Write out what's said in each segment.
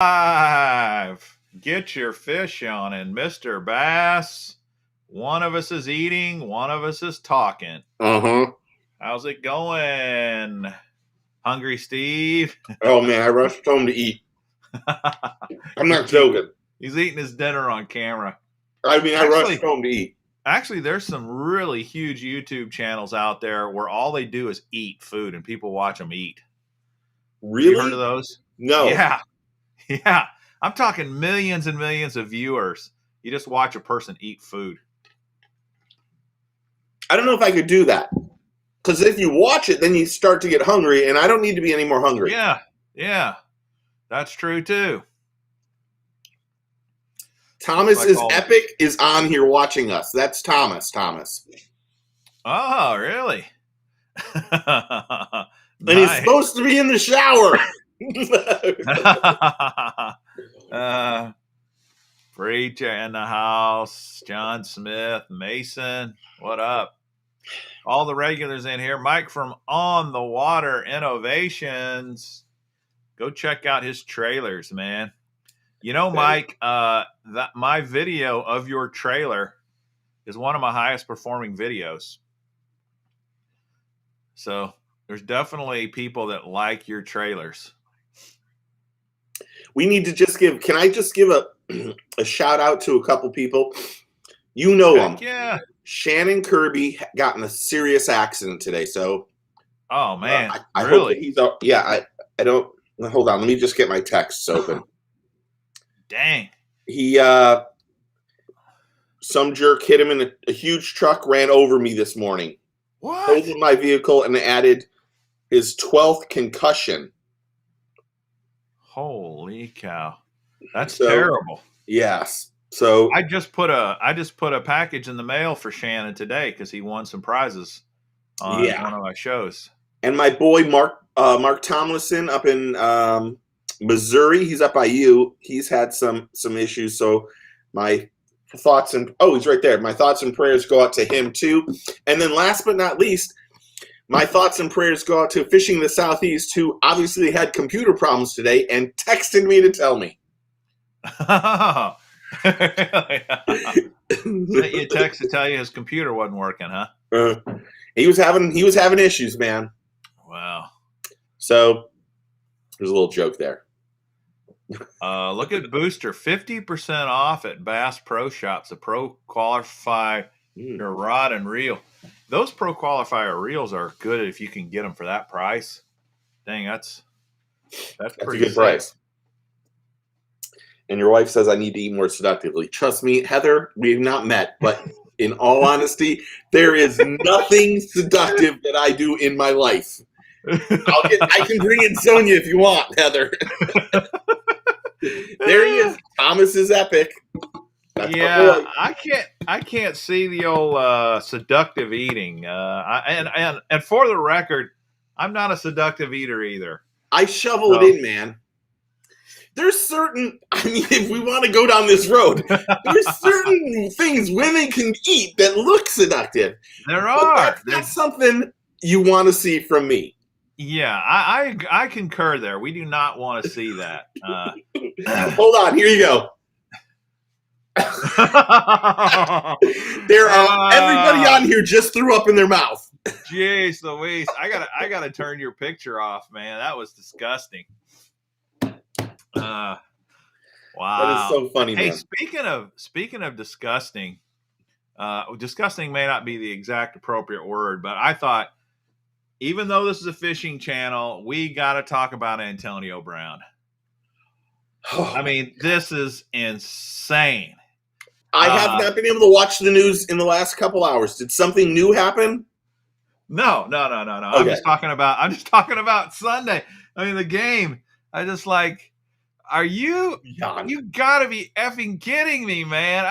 Live. Get your fish on, and Mr. Bass. One of us is eating, one of us is talking. How's it going, Hungry Steve? Oh man, I rushed home to eat. I'm not joking. He's eating his dinner on camera. I mean, I rushed home to eat. Actually, there's some really huge YouTube channels out there where all they do is eat food, and people watch them eat. Really? You heard of those? No. Yeah. I'm talking millions and millions of viewers. You just watch a person eat food. I don't know if I could do that. Because if you watch it, then you start to get hungry, and I don't need to be any more hungry. Yeah. That's true, too. Thomas is Epic is on here watching us. That's Thomas. Oh, really? And he's supposed to be in the shower. Preacher in the house. John Smith, Mason. What up? All the regulars in here. Mike from On the Water Innovations. Go check out his trailers, man. You know, Mike, my video of your trailer is one of my highest performing videos. So there's definitely people that like your trailers. We need to can I just give a shout out to a couple people? You know them. Yeah. Shannon Kirby got in a serious accident today. So, oh man, I really? Hope he's up. Yeah, I don't. Hold on, let me just get my texts open. Dang. He some jerk hit him in a huge truck, ran over me this morning. What? Totaled my vehicle and added his 12th concussion. Holy cow. That's terrible. Yes. So I just put a package in the mail for Shannon today because he won some prizes on one of my shows. And my boy Mark Tomlinson up in Missouri, he's up by you. He's had some issues. So my thoughts he's right there. My thoughts and prayers go out to him too. And then last but not least, my thoughts and prayers go out to Fishing the Southeast, who obviously had computer problems today and texted me to tell me. Sent you a text to tell you his computer wasn't working, huh? He was having issues, man. Wow. So there's a little joke there. Look at Booster, 50% off at Bass Pro Shops. The Pro Qualifier rod and reel. Those Pro Qualifier reels are good if you can get them for that price. Dang, that's pretty a good price. And your wife says I need to eat more seductively. Trust me, Heather, we've not met, but in all honesty, there is nothing seductive that I do in my life. I can bring in Sonia if you want, Heather. There he is. Thomas is Epic. That's I can't see the old seductive eating. And for the record, I'm not a seductive eater either. I shovel it in, man. There's certain, if we want to go down this road, there's certain things women can eat that look seductive. There are. That's something you want to see from me. Yeah, I concur there. We do not want to see that. Hold on, here you go. Everybody on here just threw up in their mouth. Jeez Louise, I gotta turn your picture off, man. That was disgusting. Wow, that is so funny. Hey, man. speaking of disgusting, disgusting may not be the exact appropriate word, but I thought, even though this is a fishing channel, we got to talk about Antonio Brown. I mean, this is insane. I have not been able to watch the news in the last couple hours. Did something new happen? No. Okay. I'm just talking about Sunday. I mean, the game. I just like, you got to be effing kidding me, man.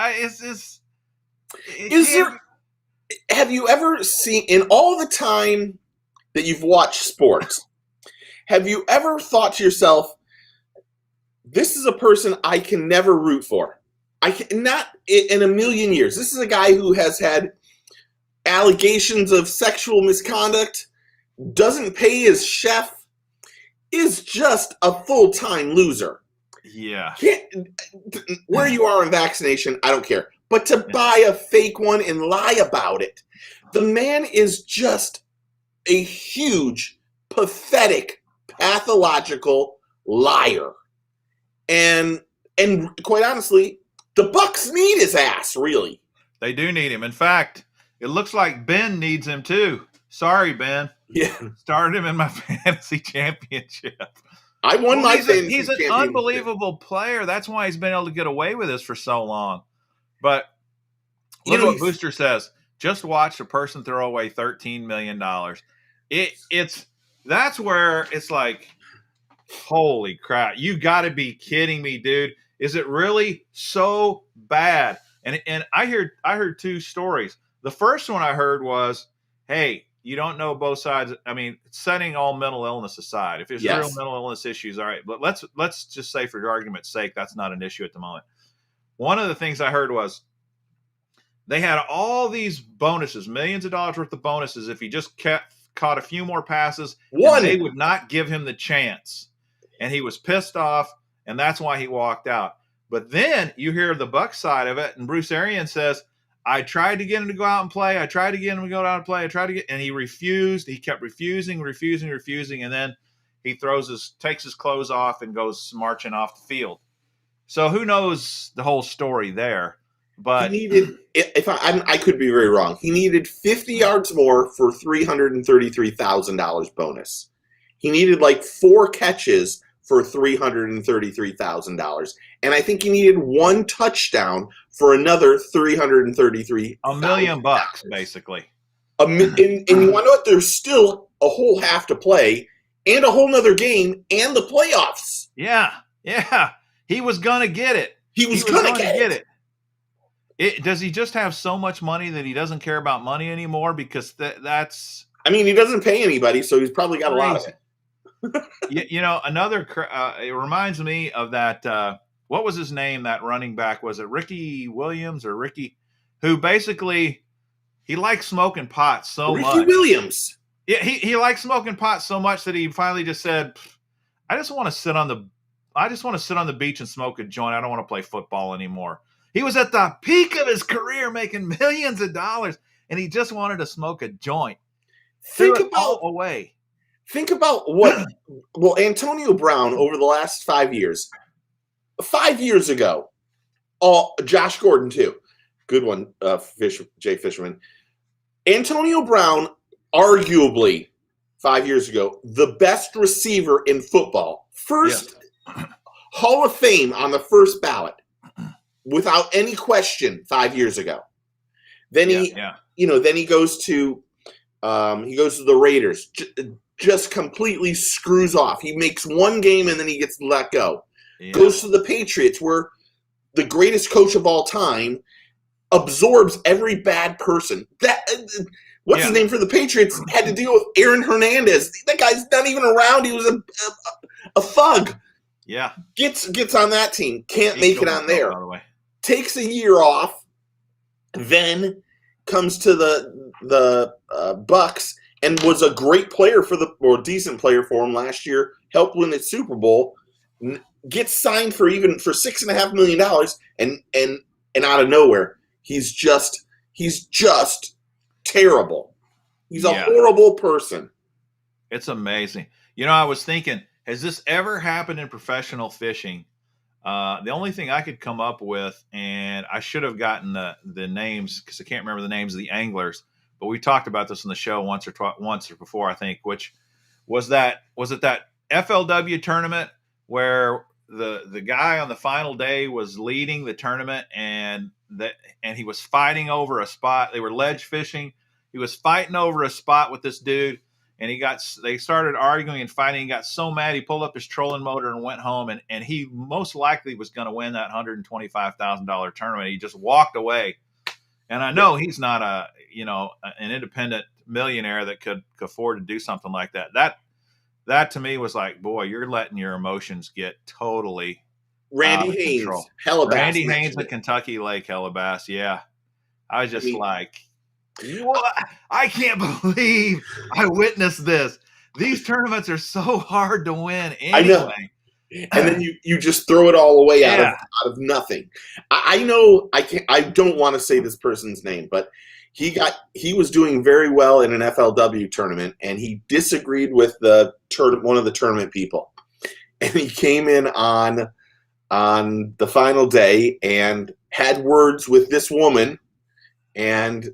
Have you ever seen, in all the time that you've watched sports, have you ever thought to yourself, this is a person I can never root for? I can not in a million years. This is a guy who has had allegations of sexual misconduct, doesn't pay his chef, is just a full-time loser. Yeah. Where you are in vaccination, I don't care. But to buy a fake one and lie about it, the man is just a huge, pathetic, pathological liar. And quite honestly, the Bucks need his ass, really. They do need him. In fact, it looks like Ben needs him too. Sorry, Ben. Yeah. Started him in my fantasy championship. I won my fantasy He's an unbelievable player. That's why he's been able to get away with this for so long. But look what Booster says. Just watch a person throw away $13 million. That's where it's like, holy crap. You got to be kidding me, dude. Is it really so bad? And I heard two stories. The first one I heard was, hey, you don't know both sides. I mean, setting all mental illness aside, if there's real mental illness issues, all right. But let's just say, for argument's sake, that's not an issue at the moment. One of the things I heard was they had all these bonuses, millions of dollars worth of bonuses, if he just caught a few more passes. They would not give him the chance. And he was pissed off, and that's why he walked out. But then you hear the Bucs side of it, and Bruce Arians says, I tried to get him to go out and play. I tried to get him to go out and play. And he refused. He kept refusing. And then he takes his clothes off and goes marching off the field. So who knows the whole story there? But he needed, I could be very wrong. He needed 50 yards more for $333,000 bonus. He needed like 4 catches for $333,000. And I think he needed 1 touchdown for another $333,000. $1 million, basically. And you want to know what? There's still a whole half to play and a whole nother game and the playoffs. Yeah. He was going to get it. He was going to get it. Does he just have so much money that he doesn't care about money anymore? Because that's... I mean, he doesn't pay anybody, so he's probably got a lot of it. It reminds me of that, what was his name, that running back? Was it Ricky Williams or Ricky, who basically, he liked smoking pot so much. Ricky Williams. Yeah, he liked smoking pot so much that he finally just said, I just want to sit on the beach and smoke a joint. I don't want to play football anymore. He was at the peak of his career making millions of dollars, and he just wanted to smoke a joint. Think about what Antonio Brown over the last 5 years. 5 years ago, Josh Gordon too. Good one, Jay Fisherman. Antonio Brown, arguably 5 years ago, the best receiver in football. First Hall of Fame on the first ballot, without any question, 5 years ago. Then he goes to the Raiders. Just completely screws off. He makes one game and then he gets let go. Yeah. Goes to the Patriots, where the greatest coach of all time absorbs every bad person. What's his name for the Patriots? Had to deal with Aaron Hernandez. That guy's not even around. He was a thug. Yeah. Gets on that team. Can't make it on there. Takes a year off. Then comes to the Bucks. And was a great player decent player for him last year. Helped win the Super Bowl. Gets signed for $6.5 million, and out of nowhere, he's just terrible. He's a horrible person. It's amazing. I was thinking, has this ever happened in professional fishing? The only thing I could come up with, and I should have gotten the names because I can't remember the names of the anglers. But we talked about this on the show once or before, I think, which was that FLW tournament where the guy on the final day was leading the tournament and he was fighting over a spot. They were ledge fishing. He was fighting over a spot with this dude, and they started arguing and fighting. He got so mad he pulled up his trolling motor and went home, and he most likely was going to win that $125,000 tournament. He just walked away. And I know he's not an independent millionaire that could afford to do something like that. That to me was like, boy, you're letting your emotions get totally Randy Haynes, Hellabass. Randy Haynes at Kentucky Lake Hellabass. Yeah. I was just like, what? I can't believe I witnessed this. These tournaments are so hard to win anyway. I know. and then you just throw it all away out Yeah. of nothing. I know I don't want to say this person's name, but he was doing very well in an FLW tournament, and he disagreed with one of the tournament people, and he came in on the final day and had words with this woman, and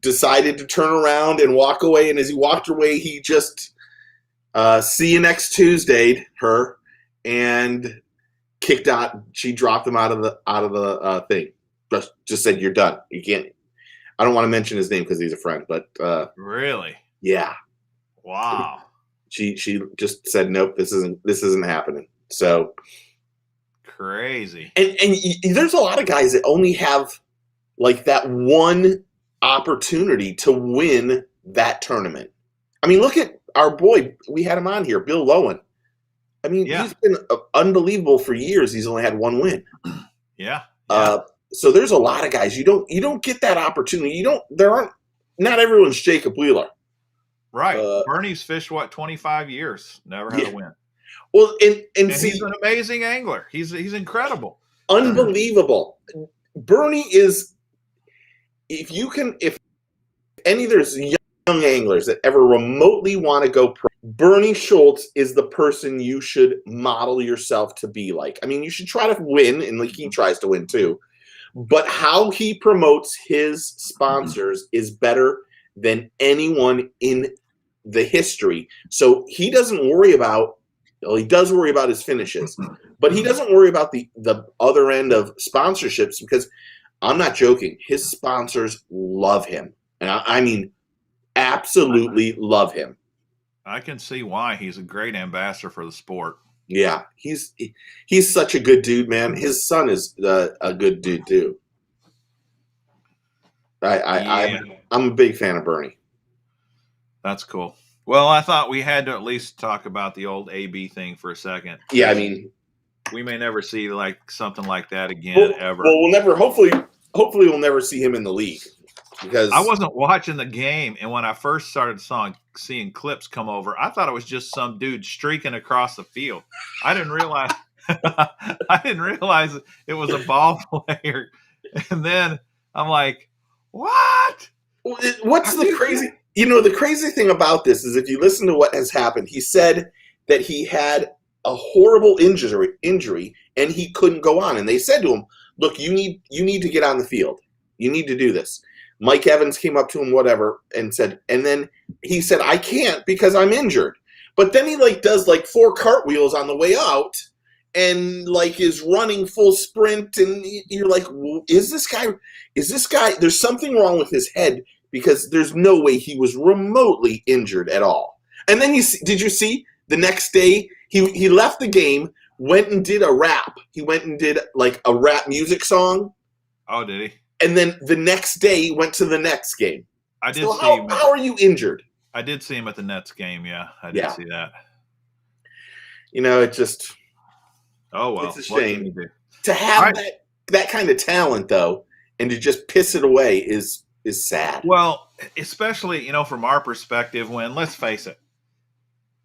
decided to turn around and walk away. And as he walked away, he just see you next Tuesday, her, and kicked out. She dropped him out of the thing. Just said, "You're done. You can't." I don't want to mention his name because he's a friend, but Really? yeah. Wow. She just said, "Nope, this isn't happening." So crazy. And there's a lot of guys that only have like that one opportunity to win that tournament. I mean, look at our boy. We had him on here, Bill Lowen. I mean, he's been unbelievable for years. He's only had one win. Yeah. So there's a lot of guys you don't get that opportunity. Not everyone's Jacob Wheeler. Right. Bernie's fished 25 years, never had a win. Well, and see, he's an amazing angler. He's incredible. Unbelievable. Bernie is, if there's young anglers that ever remotely want to go pro, Bernie Schultz is the person you should model yourself to be like. I mean, you should try to win, and like he tries to win too. But how he promotes his sponsors is better than anyone in the history. So he doesn't worry about, well, he does worry about his finishes, but he doesn't worry about the other end of sponsorships, because I'm not joking. His sponsors love him. And I mean, absolutely love him. I can see why. He's a great ambassador for the sport. Yeah, he's such a good dude, man. His son is a good dude too. I'm a big fan of Bernie. That's cool. Well, I thought we had to at least talk about the old AB thing for a second. Yeah, I mean, we may never see like something like that again ever. Well, we'll never. Hopefully, we'll never see him in the league, because I wasn't watching the game, and when I first started seeing clips come over, I thought it was just some dude streaking across the field. I didn't realize it was a ball player, and then I'm like, "What? What's the crazy?" The crazy thing about this is, if you listen to what has happened, he said that he had a horrible injury and he couldn't go on. And they said to him, "Look, you need to get on the field. You need to do this." Mike Evans came up to him, whatever, and then he said, "I can't because I'm injured." But then he does 4 cartwheels on the way out and is running full sprint. And you're like, is this guy, there's something wrong with his head, because there's no way he was remotely injured at all. And then did you see the next day he left the game, went and did a rap. He went and did a rap music song. Oh, did he? And then the next day he went to the Nets game. I did see him. How are you injured? I did see him at the Nets game. Yeah, I did see that. It just. Oh, well. It's a shame. To have that kind of talent, though, and to just piss it away is sad. Well, especially, from our perspective, when, let's face it,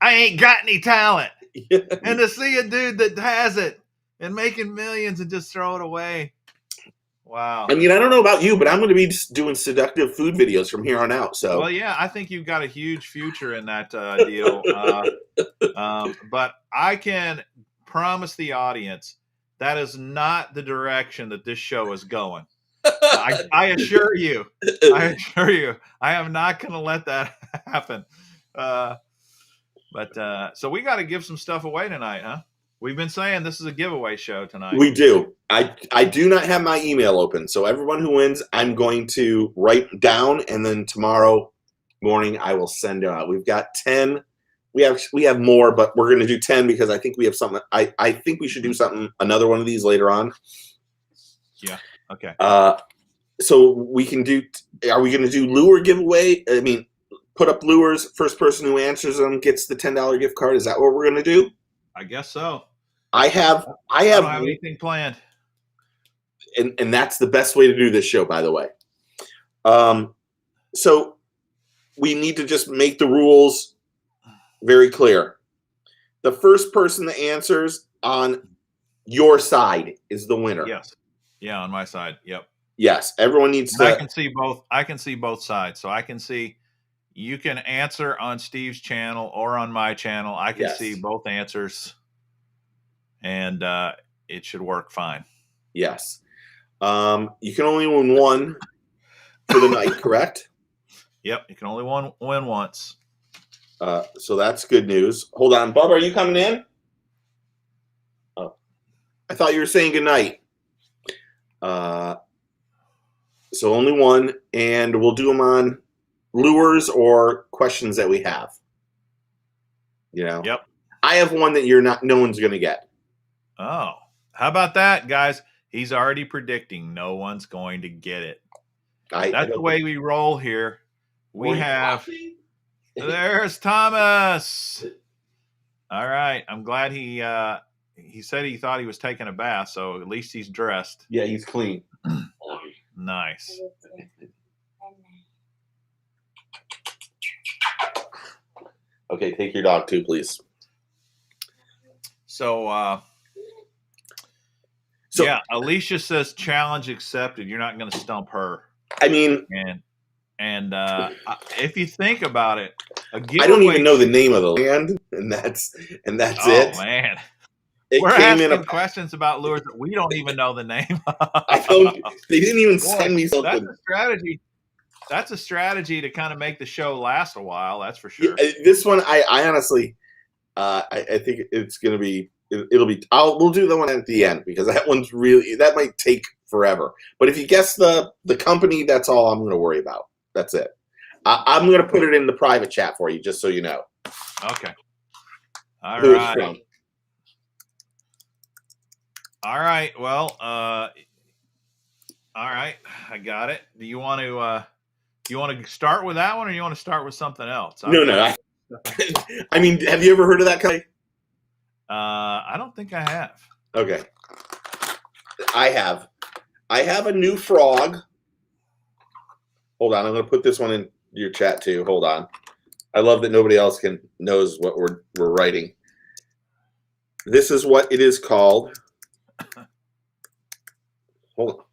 I ain't got any talent. And to see a dude that has it and making millions and just throw it away. Wow. I mean, I don't know about you, but I'm going to be just doing seductive food videos from here on out. So. Well, yeah, I think you've got a huge future in that deal. But I can promise the audience that is not the direction that this show is going. I assure you, I am not going to let that happen. But so we got to give some stuff away tonight, huh? We've been saying this is a giveaway show tonight. We do. I do not have my email open, so everyone who wins, I'm going to write down, and then tomorrow morning I will send out. We've got 10. We have more, but we're going to do 10 because I think we have something. I think we should do another one of these later on. Yeah. Okay. So we can do. Are we going to do lure giveaway? I mean, put up lures. First person who answers them gets the $10 gift card. Is that what we're going to do? I guess so. I don't have anything planned. And that's the best way to do this show, by the way. So we need to just make the rules very clear. The first person that answers on your side is the winner. Yes. Yeah, on my side. Yep. Yes, everyone needs And to. I can see both. I can see both sides. So I can see you can answer on Steve's channel or on my channel. I can see both answers, and it should work fine. Yes. You can only win one for the night, correct? Yep. You can only win once. So that's good news. Hold on, Bubba, are you coming in? Oh, I thought you were saying good night. So only one, and we'll do them on lures or questions that we have. You know. Yep. I have one that no one's going to get. Oh, how about that, guys? He's already predicting no one's going to get it. That's the way we roll here. We have. There's Thomas. All right. I'm glad he said he thought he was taking a bath, so at least he's dressed. Yeah, he's clean. Nice. Okay, take your dog too, please. So yeah, Alicia says challenge accepted. You're not going to stump her. I mean, and if you think about it, I don't even know the name of the land, and that's it. Oh man, we're asking questions about lures that we don't even know the name of. They didn't even send me something. That's a strategy. That's a strategy to kind of make the show last a while. That's for sure. Yeah, this one, I honestly, I think it's going to be. We'll do the one at the end because that one's that might take forever. But if you guess the company, that's all I'm going to worry about. That's it. I'm going to put it in the private chat for you, just so you know. Okay. All right. All right. Well, all right. I got it. Do you want to start with that one, or you want to start with something else? No. I mean, have you ever heard of that company? I don't think I have. Okay. I have a new frog. Hold on, I'm going to put this one in your chat too. Hold on. I love that nobody else knows what we're writing. This is what it is called. Hold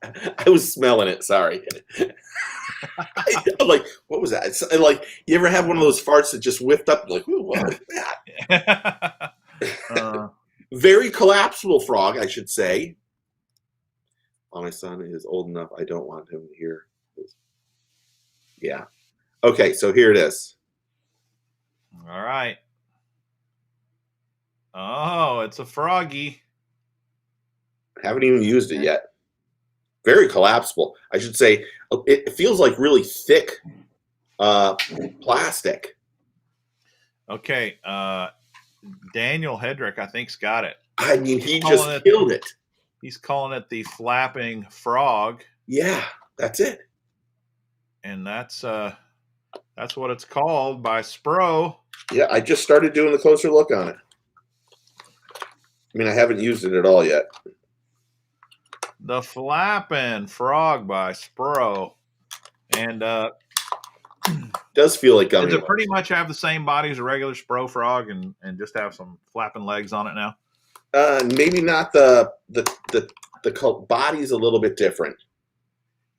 on. I was smelling it. Sorry. I'm like, what was that? It's like, you ever have one of those farts that just whiffed up? Like, ooh, what was that? Very collapsible frog, I should say. Oh, my son is old enough. I don't want him to hear this. Yeah. Okay, so here it is. All right. Oh, it's a froggy. Haven't even used it yet. Very collapsible. I should say it feels like really thick plastic. Okay. Daniel Hedrick, I think, has got it. I mean, he just killed it. He's calling it the flapping frog. Yeah, that's it. And that's what it's called by Spro. Yeah, I just started doing the closer look on it. I mean, I haven't used it at all yet. The flapping frog by Spro. And does feel like gummy. Does it pretty much have the same body as a regular Spro frog and just have some flapping legs on it now? Maybe not. The body's a little bit different.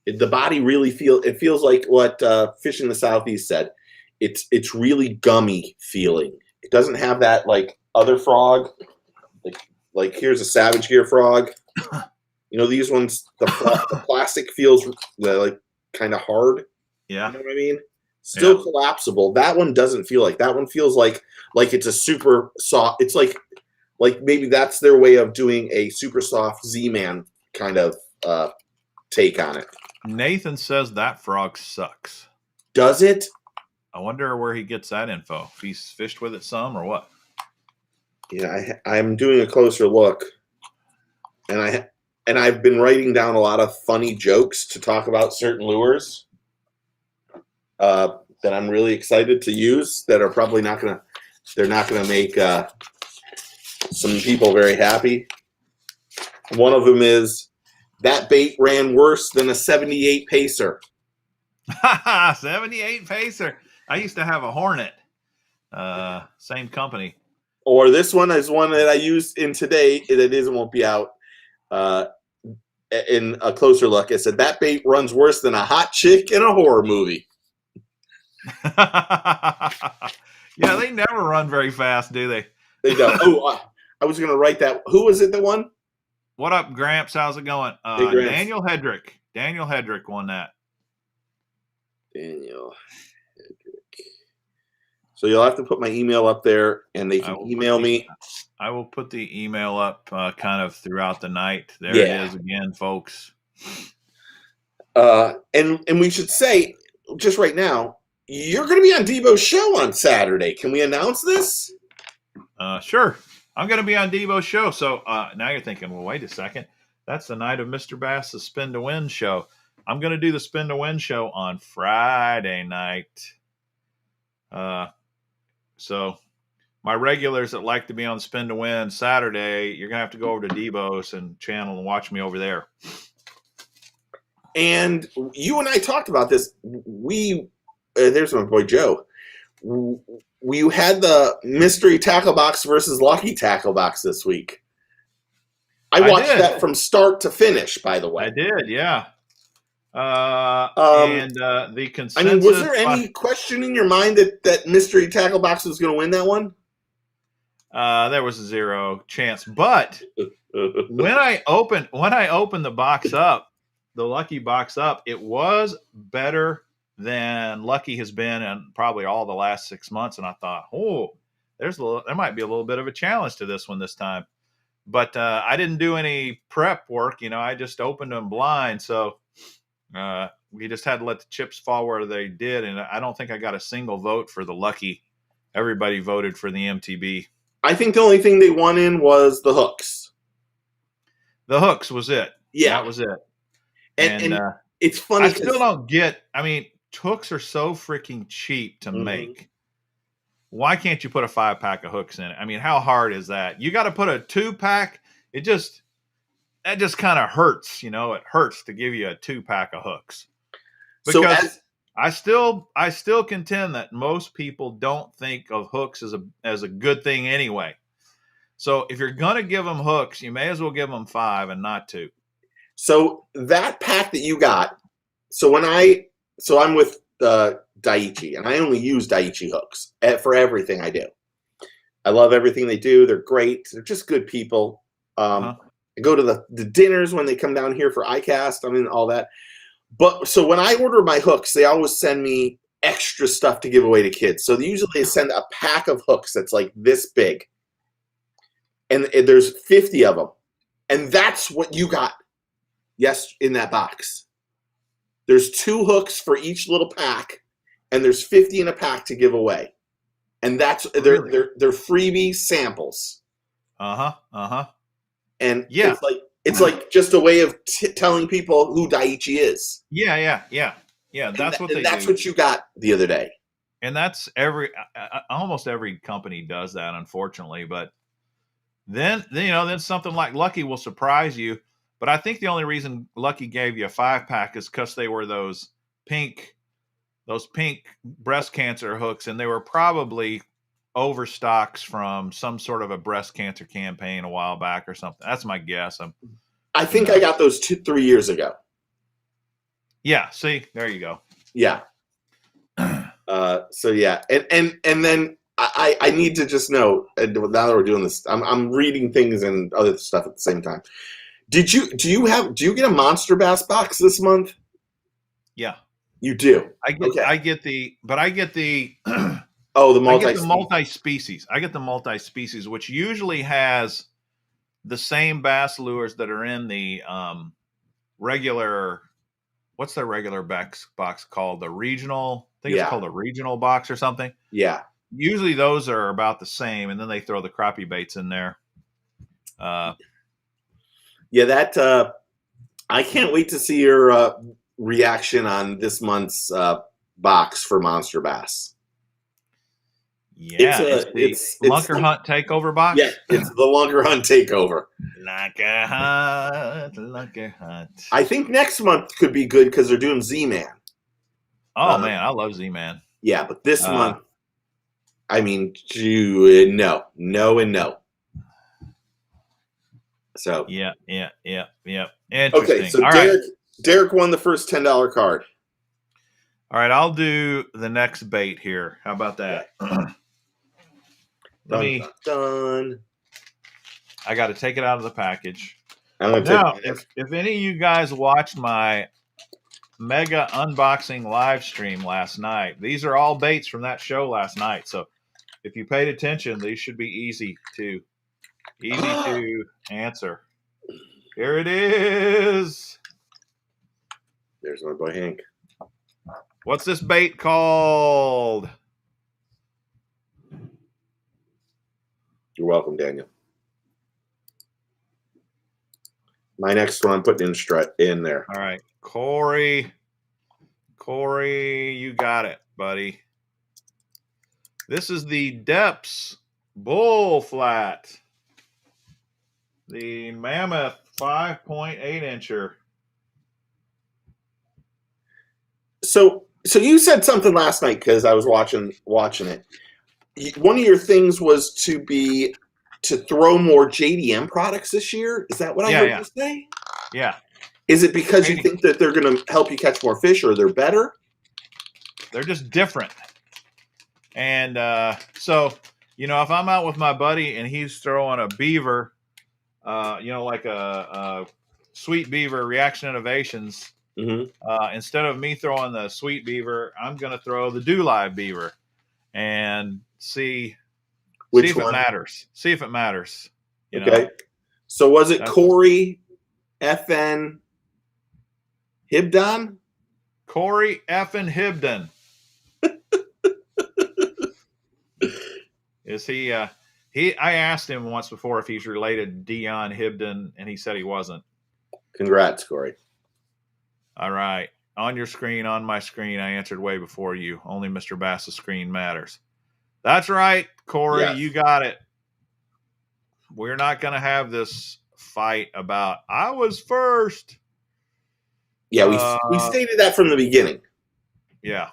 The body really feels like what Fish in the Southeast said. It's really gummy feeling. It doesn't have that like other frog. Like here's a Savage Gear frog. You know, these ones, the plastic feels like kind of hard. Yeah. You know what I mean? Still collapsible. That one doesn't feel like. That one feels like it's a super soft. It's like maybe that's their way of doing a super soft Z-Man kind of take on it. Nathan says that frog sucks. Does it? I wonder where he gets that info. If he's fished with it some or what? Yeah, I'm doing a closer look, and I've been writing down a lot of funny jokes to talk about certain lures that I'm really excited to use. That are probably not gonna make some people very happy. One of them is that bait ran worse than a 78 pacer. 78 pacer. I used to have a Hornet, Same company. Or this one is one that I used in today that is and won't be out. In a closer look, I said that bait runs worse than a hot chick in a horror movie. Yeah, they never run very fast, do they? They don't. I was going to write that. Who was it that won? What up, Gramps? How's it going? Hey, Gramps. Daniel Hedrick. Daniel Hedrick won that. Daniel Hedrick. So you'll have to put my email up there, and they can email me. I will put the email up kind of throughout the night. There it is again, folks. And we should say, just right now, you're going to be on Debo's show on Saturday. Can we announce this? Sure. I'm going to be on Debo's show. So now you're thinking, well, wait a second. That's the night of Mr. Bass's Spin to Win show. I'm going to do the Spin to Win show on Friday night. So my regulars that like to be on Spin to Win Saturday, you're going to have to go over to Debo's and channel and watch me over there. And you and I talked about this. There's my boy Joe. We had the mystery tackle box versus lucky tackle box this week. I watched that from start to finish, by the way. I did, yeah. And the consensus. I mean, was there any question in your mind that mystery tackle box was going to win that one? There was zero chance. But when I opened the box up, the lucky box up, it was better than lucky has been in probably all the last 6 months. And I thought, there might be a little bit of a challenge to this one this time. But I didn't do any prep work. I just opened them blind. So we just had to let the chips fall where they did. And I don't think I got a single vote for the lucky. Everybody voted for the MTB. I think the only thing they won in was the hooks. The hooks was it. Yeah. That was it. And it's funny. I still don't get, hooks are so freaking cheap to make. Why can't you put a 5-pack of hooks in it? How hard is that? You got to put a 2-pack. That just kind of hurts, it hurts to give you a 2-pack of hooks. Because I still contend that most people don't think of hooks as a good thing anyway. So if you're going to give them hooks, you may as well give them 5 and not 2. So that pack that you got, I'm with Daiichi, and I only use Daiichi hooks for everything I do. I love everything they do. They're great. They're just good people. I go to the dinners when they come down here for ICAST. All that. But so when I order my hooks, they always send me extra stuff to give away to kids. So usually they send a pack of hooks that's like this big. And there's 50 of them. And that's what you got. Yes, in that box. There's 2 hooks for each little pack, and there's 50 in a pack to give away. And that's they're freebie samples. And yeah, it's like just a way of telling people who Daiichi is. Yeah. That's what you got the other day. And that's almost every company does that, unfortunately. But then something like Lucky will surprise you. But I think the only reason Lucky gave you a 5-pack is because they were those pink breast cancer hooks, and they were probably overstocks from some sort of a breast cancer campaign a while back or something. That's my guess. I think I got those 3 years ago. Yeah. See, there you go. Yeah. So yeah, and then I need to just know. Now that we're doing this, I'm reading things and other stuff at the same time. Do you get a Monster Bass box this month? Yeah. You do. I get the the multi-species. I get the multi-species, which usually has the same bass lures that are in the regular. What's their regular box called? The regional. I think it's called a regional box or something. Yeah. Usually those are about the same, and then they throw the crappie baits in there. That I can't wait to see your reaction on this month's box for Monster Bass. Yeah, it's Lunker Hunt Takeover box. Yeah, it's the Lunker Hunt Takeover. Lunker Hunt. I think next month could be good because they're doing Z-Man. Oh man, I love Z-Man. Yeah, but this month, I mean, no, and no. So Yeah. okay, Interesting. so All right. Derek won the first $10 card. All right, I'll do the next bait here. How about that? Dun, dun. I got to take it out of the package. I'm gonna Now, take if any of you guys watched my mega unboxing live stream last night, these are all baits from that show last night. So if you paid attention, these should be easy to answer. Here it is. There's my boy Hank. What's this bait called? You're welcome, Daniel. My next one, I'm putting in there. All right, Corey, you got it, buddy. This is the Depths Bull Flat, the Mammoth 5.8 incher. So you said something last night because I was watching it. One of your things was to throw more JDM products this year. Is that what I heard you say? Yeah. Is it because you think that they're going to help you catch more fish, or they're better? They're just different. And so, if I'm out with my buddy and he's throwing a beaver, like a Sweet Beaver Reaction Innovations, instead of me throwing the Sweet Beaver, I'm going to throw the Do Live Beaver and see if it matters. See if it matters. Okay. So was it Corey FN Hibdon? Corey FN Hibdon. Is he? I asked him once before if he's related to Dion Hibdon, and he said he wasn't. Congrats, Corey. All right. On your screen, on my screen, I answered way before you. Only Mr. Bass's screen matters. That's right, Corey. Yes. You got it. We're not going to have this fight about I was first. Yeah, we stated that from the beginning. Yeah.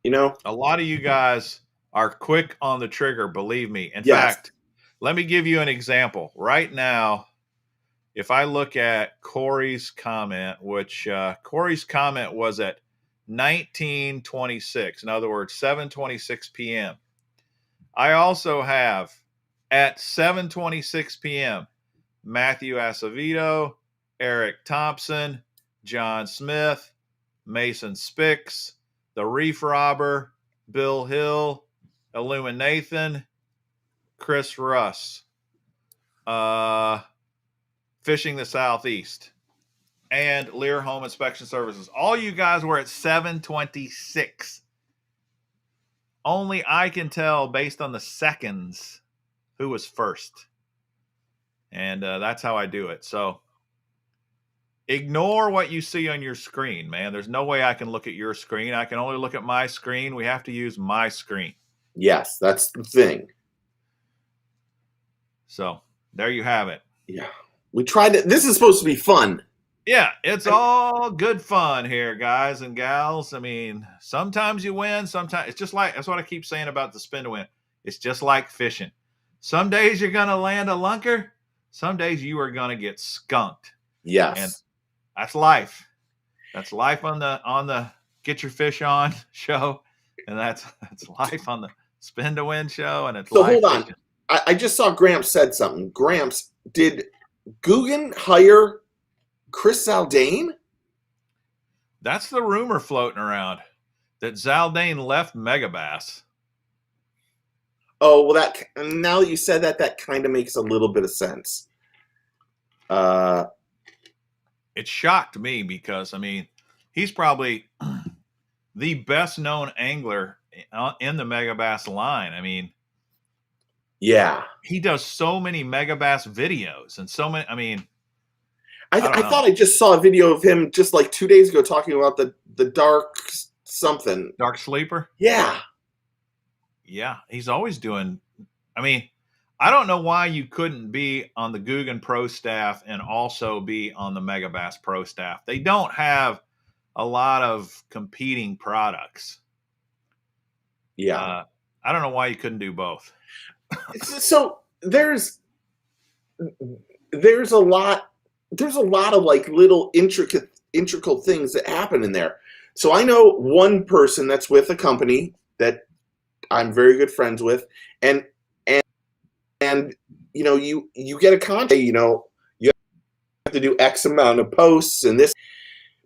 A lot of you guys are quick on the trigger, believe me. In fact, let me give you an example. Right now, if I look at Corey's comment, which Corey's comment was at 19:26, in other words, 7:26 p.m. I also have at 7:26 p.m. Matthew Acevedo, Eric Thompson, John Smith, Mason Spix, The Reef Robber, Bill Hill, Illuminathan, Chris Russ, Fishing the Southeast, and Lear Home Inspection Services. All you guys were at 7:26. Only I can tell based on the seconds who was first. And that's how I do it. So ignore what you see on your screen, man. There's no way I can look at your screen. I can only look at my screen. We have to use my screen. Yes, that's the thing. So there you have it. Yeah. We tried to. This is supposed to be fun. Yeah, it's all good fun here, guys and gals. I mean, sometimes you win. Sometimes it's just like, that's what I keep saying about the spin to win. It's just like fishing. Some days you're going to land a lunker. Some days you are going to get skunked. Yes. And that's life. That's life on the Get Your Fish On show. And that's life on the Spin to Win show. And it's so life. Hold on. I just saw Gramps said something. Gramps, did Guggen hire Chris Zaldane? That's the rumor floating around, that Zaldane left Megabass. Oh, well, now that you said that kind of makes a little bit of sense. It shocked me because, I mean, he's probably the best known angler in the Megabass line. I mean, yeah, he does so many Megabass videos and so many. I mean, I thought I just saw a video of him just like 2 days ago talking about the dark something. Dark Sleeper? Yeah. Yeah, he's always doing. I mean, I don't know why you couldn't be on the Guggen Pro staff and also be on the Megabass Pro staff. They don't have a lot of competing products. Yeah. I don't know why you couldn't do both. So there's a lot of like little intricate things that happen in there. So I know one person that's with a company that I'm very good friends with, and you know, you get a contract, you know, you have to do X amount of posts and this,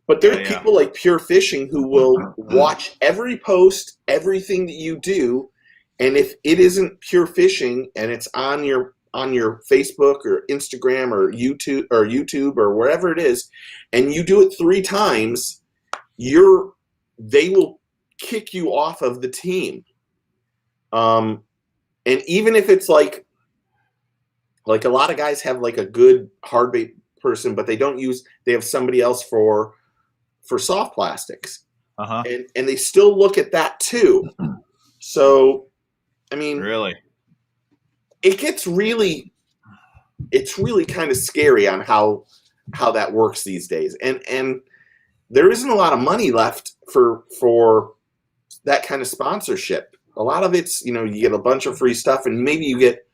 but there's people like Pure Fishing who will watch every post, everything that you do, and if it isn't Pure Fishing and it's on your Facebook or Instagram or YouTube or wherever it is, and you do it 3 times, they will kick you off of the team. And even if it's like a lot of guys have like a good hard bait person, but they have somebody else for soft plastics. And they still look at that too. So, I mean, really, it's really kind of scary on how that works these days. And there isn't a lot of money left for that kind of sponsorship. A lot of it's, you know, you get a bunch of free stuff and maybe you get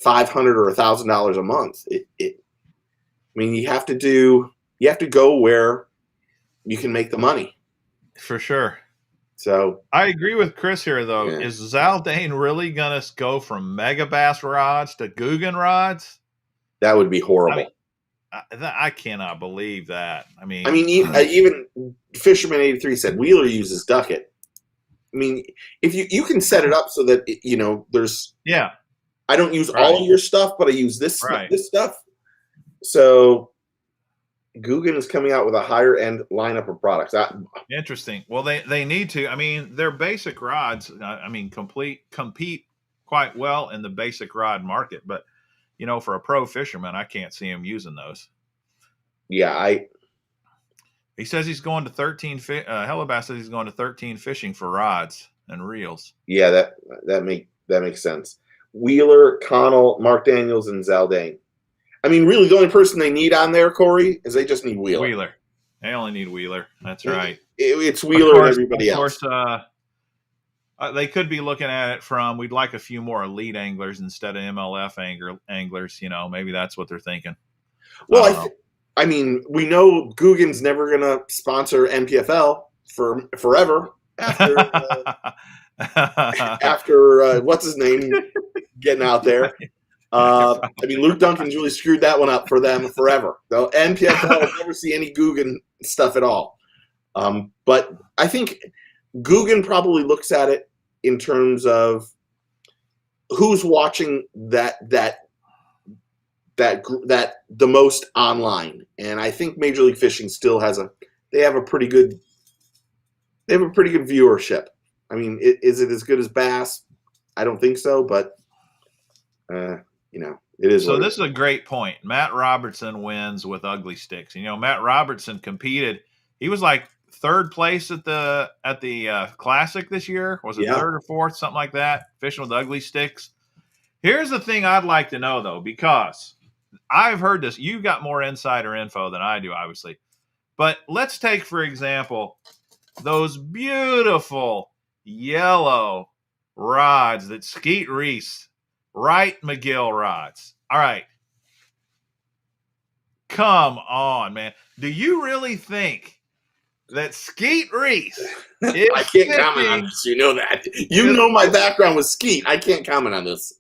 $500 or $1,000 a month. I mean, you have to go where you can make the money. For sure. So I agree with Chris here, though. Yeah. Is Zaldane really going to go from Megabass rods to Guggen rods? That would be horrible. I cannot believe that. I mean, even Fisherman 83 said Wheeler uses Ducket. I mean, if you can set it up so that, you know, there's I don't use all of your stuff, but I use this stuff. So Guggen is coming out with a higher end lineup of products. Interesting. Well, they need to. I mean, their basic rods, I mean, compete quite well in the basic rod market, but you know, for a pro fisherman, I can't see him using those. Yeah, he says he's going to 13. Hellabass says he's going to 13 fishing for rods and reels. Yeah, that makes sense. Wheeler, Connell, Mark Daniels, and Zaldane. I mean, really, the only person they need on there, Corey, is they just need Wheeler. They only need Wheeler. That's right. It's Wheeler and everybody else. Of course, they could be looking at it from, we'd like a few more elite anglers instead of MLF anglers. You know, maybe that's what they're thinking. Well, I mean, we know Guggen's never going to sponsor NPFL for forever after what's his name getting out there. I mean, Luke Duncan's really screwed that one up for them forever. Though NPFL will never see any Guggen stuff at all. But I think Guggen probably looks at it in terms of who's watching that the most online, and I think Major League Fishing still has a pretty good viewership. I mean, is it as good as Bass? I don't think so, but you know, it is. So this is a great point. Matt Robertson wins with Ugly Sticks. You know, Matt Robertson competed. He was like 3rd place at the Classic this year. Was it 3rd or 4th, something like that? Fishing with Ugly Sticks. Here's the thing I'd like to know, though, because I've heard this. You've got more insider info than I do, obviously. But let's take, for example, those beautiful yellow rods that Skeet Reese, Wright McGill rods. All right. Come on, man. Do you really think that Skeet Reese is I can't comment on this. You know that. You know my background with Skeet. I can't comment on this.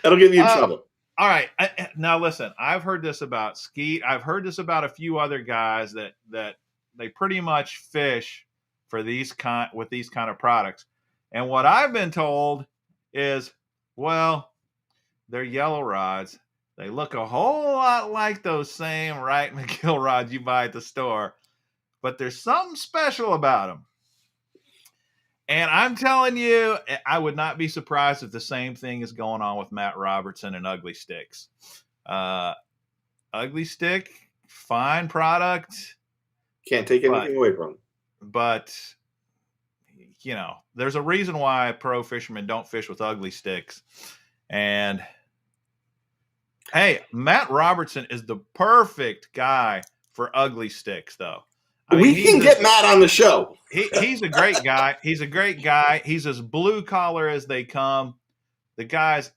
That'll get you in trouble. All right. Now listen, I've heard this about Skeet. I've heard this about a few other guys that they pretty much fish for with these kind of products. And what I've been told is, well, they're yellow rods. They look a whole lot like those same Wright McGill rods you buy at the store, but there's something special about them. And I'm telling you, I would not be surprised if the same thing is going on with Matt Robertson and Ugly Sticks. Ugly Stick, fine product. Can't take anything away from them. But, you know, there's a reason why pro fishermen don't fish with Ugly Sticks. And, hey, Matt Robertson is the perfect guy for Ugly Sticks, though. We can get Matt on the show. He's a great guy. He's a great guy. He's as blue collar as they come. The guys,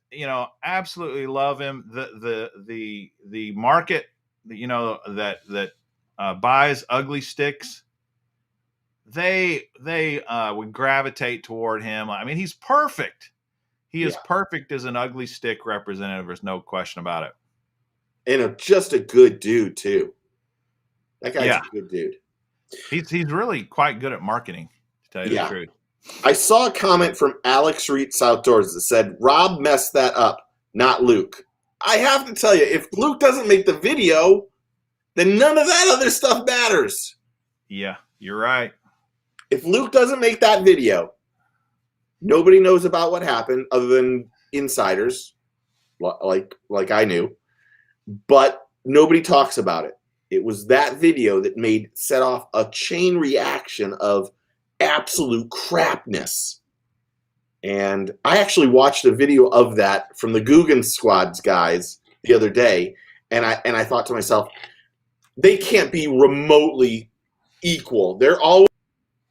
absolutely love him. The market, that buys ugly sticks, they would gravitate toward him. I mean, he's perfect. He is perfect as an ugly stick representative. There's no question about it. And just a good dude too. That guy's a good dude. He's really quite good at marketing, to tell you the truth. I saw a comment from Alex Reitz Outdoors that said, Rob messed that up, not Luke. I have to tell you, if Luke doesn't make the video, then none of that other stuff matters. Yeah, you're right. If Luke doesn't make that video, nobody knows about what happened other than insiders, like I knew. But nobody talks about it. It was that video that set off a chain reaction of absolute crapness. And I actually watched a video of that from the Guggen Squad's guys the other day, and I thought to myself, they can't be remotely equal. They're always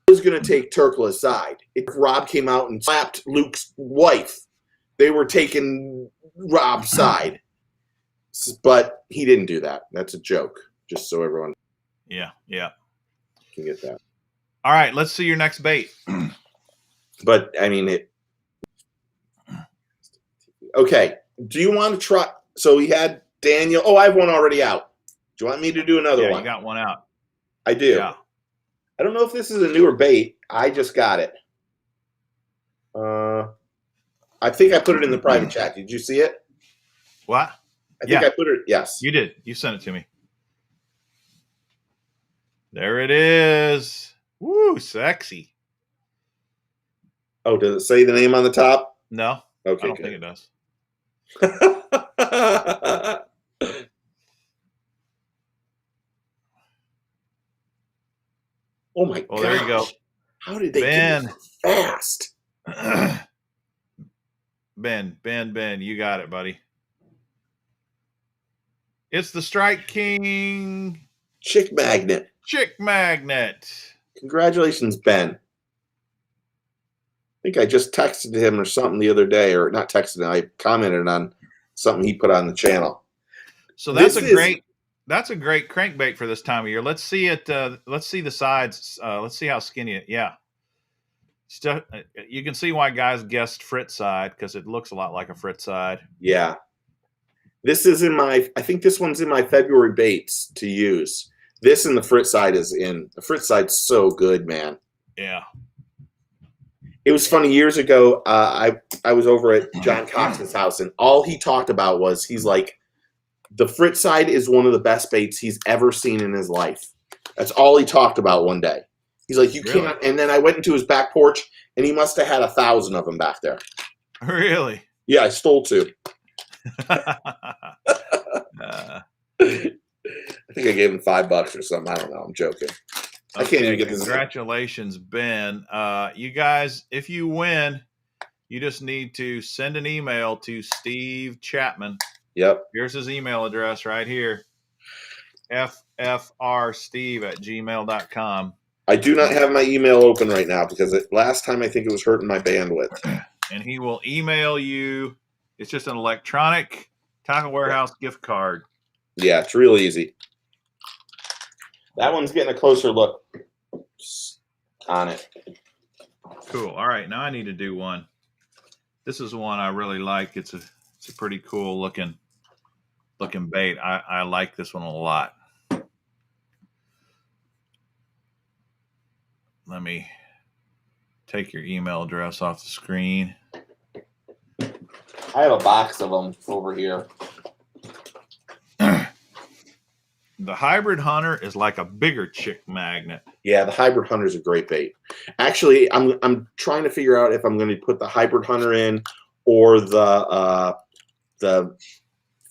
going to take Turkla's side. If Rob came out and slapped Luke's wife, they were taking Rob's side. But he didn't do that. That's a joke, just so everyone can get that. All right, let's see your next bait. But, I mean, okay, do you want to try? So we had Daniel. Oh, I have one already out. Do you want me to do another one? Yeah, you got one out. I do. Yeah. I don't know if this is a newer bait. I just got it. I think I put it in the private chat. Did you see it? What? I think I put it. Yes. You did. You sent it to me. There it is. Woo, sexy. Oh, does it say the name on the top? No. Okay, I don't think it does. Oh my god! There you go. How did they get so fast? Ben, you got it, buddy. It's the Strike King Chick Magnet. Congratulations, Ben. I think I just texted him or something the other day, or not texted him. I commented on something he put on the channel. So that's a great crankbait for this time of year. Let's see it. Let's see the sides. Let's see how skinny it. Yeah. You can see why guys guessed Fritz side, because it looks a lot like a Fritz side. Yeah. This is I think this one's in my February baits to use. This and the Fritz side is in. The Fritz side's so good, man. Yeah. It was funny, years ago, I was over at John Cox's house, and all he talked about was, he's like, the Fritz side is one of the best baits he's ever seen in his life. That's all he talked about one day. He's like, you can't. And then I went into his back porch, and he must have had 1,000 of them back there. Really? Yeah, I stole 2. I think I gave him $5 or something. I don't know. I'm joking. I can't even get this. Congratulations, Ben. You guys, if you win, you just need to send an email to Steve Chapman. Yep. Here's his email address right here. ffrsteve@gmail.com. I do not have my email open right now because last time I think it was hurting my bandwidth. And he will email you. It's just an electronic Tackle Warehouse gift card. Yeah, it's real easy. That one's getting a closer look on it. Cool. All right, now I need to do one. This is one I really like. It's a pretty cool looking bait. I like this one a lot. Let me take your email address off the screen. I have a box of them over here. The Hybrid Hunter is like a bigger chick magnet. Yeah, the Hybrid Hunter is a great bait. Actually, I'm trying to figure out if I'm going to put the Hybrid Hunter in, or the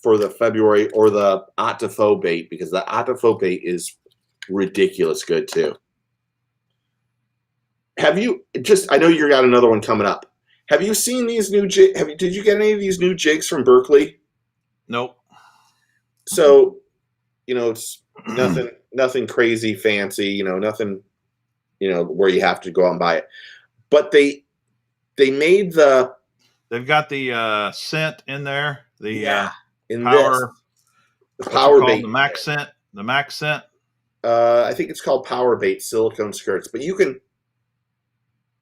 for the February, or the Ottifo bait, because the Ottifo bait is ridiculous good too. Have you I know you got another one coming up. Have you seen these new jigs? Did you get any of these new jigs from Berkeley? Nope. So it's nothing crazy fancy, nothing, where you have to go out and buy it. But they made they've got the scent in there. The in power. the What's it called? The Max scent. The Max scent. I think it's called Powerbait silicone skirts, but you can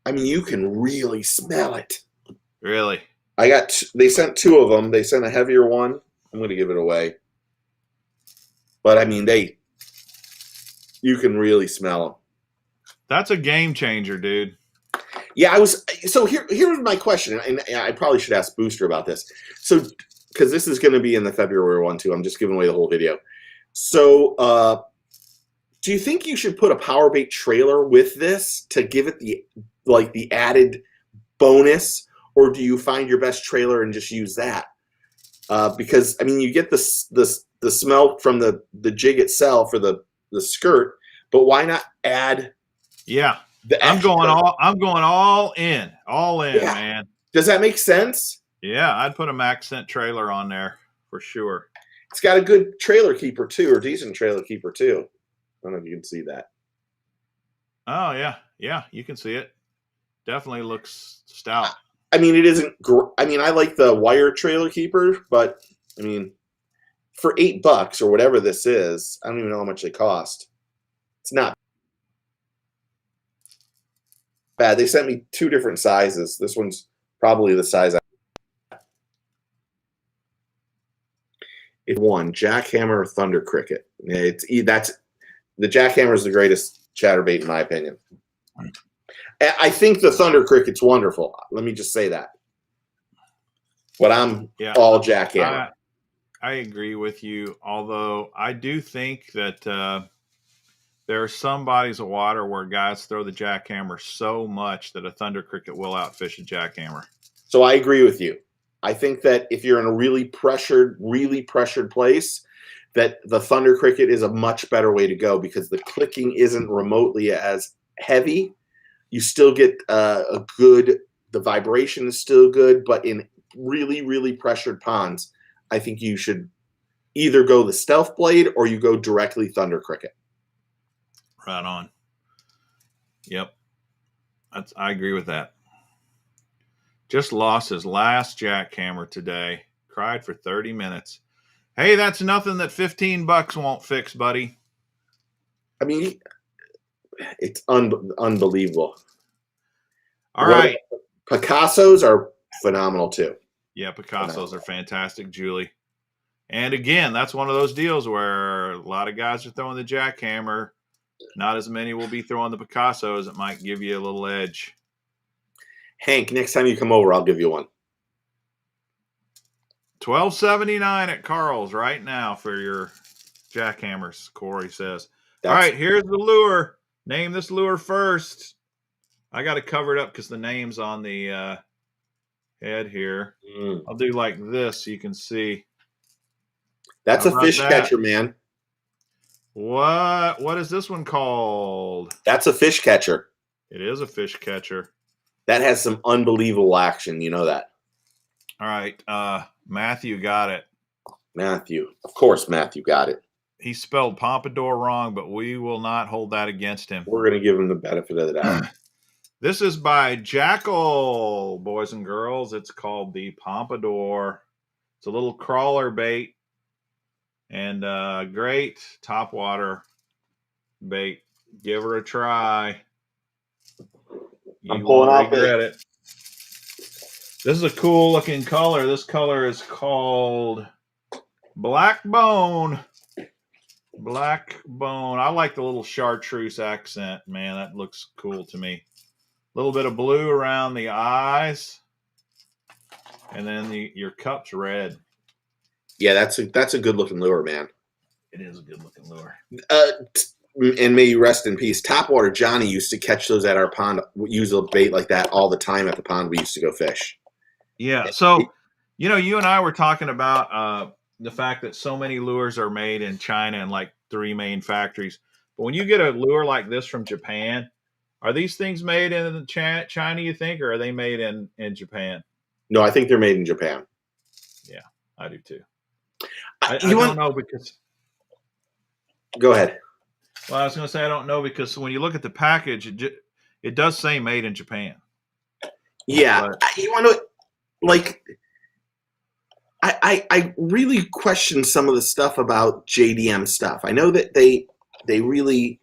really smell it. Really? They sent 2 of them. They sent a heavier one. I'm going to give it away. But you can really smell them. That's a game changer, dude. Yeah, so here's my question, and I probably should ask Booster about this. So, because this is going to be in the February one too, I'm just giving away the whole video. So, do you think you should put a Powerbait trailer with this to give it the added bonus, or do you find your best trailer and just use that? Because you get the smell from the jig itself or the skirt, but why not add? Yeah, I'm going all in, man. Does that make sense? Yeah, I'd put a Max scent trailer on there for sure. It's got a good trailer keeper too, or decent trailer keeper too. I don't know if you can see that. Oh yeah, you can see it. Definitely looks stout. It isn't. I like the wire trailer keeper, but for $8 or whatever this is, I don't even know how much they cost. It's not bad. They sent me 2 different sizes. This one's probably the size It's one jackhammer or thunder cricket. The jackhammer is the greatest chatterbait in my opinion. I think the thunder cricket's wonderful. Let me just say that. But I'm all jackhammer. I agree with you. Although I do think that there are some bodies of water where guys throw the jackhammer so much that a thunder cricket will outfish a jackhammer. So I agree with you. I think that if you're in a really pressured place, that the thunder cricket is a much better way to go because the clicking isn't remotely as heavy. You still get the vibration is still good, but in really, really pressured ponds, I think you should either go the stealth blade or you go directly thunder cricket. Right on. Yep. I agree with that. Just lost his last jackhammer today. Cried for 30 minutes. Hey, that's nothing that $15 won't fix, buddy. It's unbelievable. All right. Picassos are phenomenal too. Yeah, Picassos are fantastic, Julie. And again, that's one of those deals where a lot of guys are throwing the jackhammer. Not as many will be throwing the Picassos. It might give you a little edge. Hank, next time you come over, I'll give you one. $12.79 at Carl's right now for your jackhammers, Corey says. All right, here's the lure. Name this lure first. I got to cover it up because the name's on the head here. I'll do like this so you can see. That's a fish catcher, man. What is this one called? That's a fish catcher. It is a fish catcher. That has some unbelievable action. You know that. All right. Matthew got it. Of course, Matthew got it. He spelled Pompadour wrong, but we will not hold that against him. We're going to give him the benefit of the doubt. This is by Jackal, boys and girls. It's called the Pompadour. It's a little crawler bait and great topwater bait. Give her a try. I'm pulling out it. This is a cool looking color. This color is called Black Bone. Black Bone. I like the little chartreuse accent, man. That looks cool to me. A little bit of blue around the eyes. And then your cup's red. Yeah, that's a good looking lure, man. It is a good looking lure. And may you rest in peace. Topwater Johnny used to catch those at our pond, use a bait like that all the time at the pond we used to go fish. Yeah. So, you and I were talking about the fact that so many lures are made in China and like 3 main factories. But when you get a lure like this from Japan, are these things made in China, you think, or are they made in Japan? No, I think they're made in Japan. Yeah, I do too. I don't know because Go ahead. Well, I was going to say I don't know because when you look at the package, it does say made in Japan. Yeah, But, you want to like. I really question some of the stuff about JDM stuff. I know that they really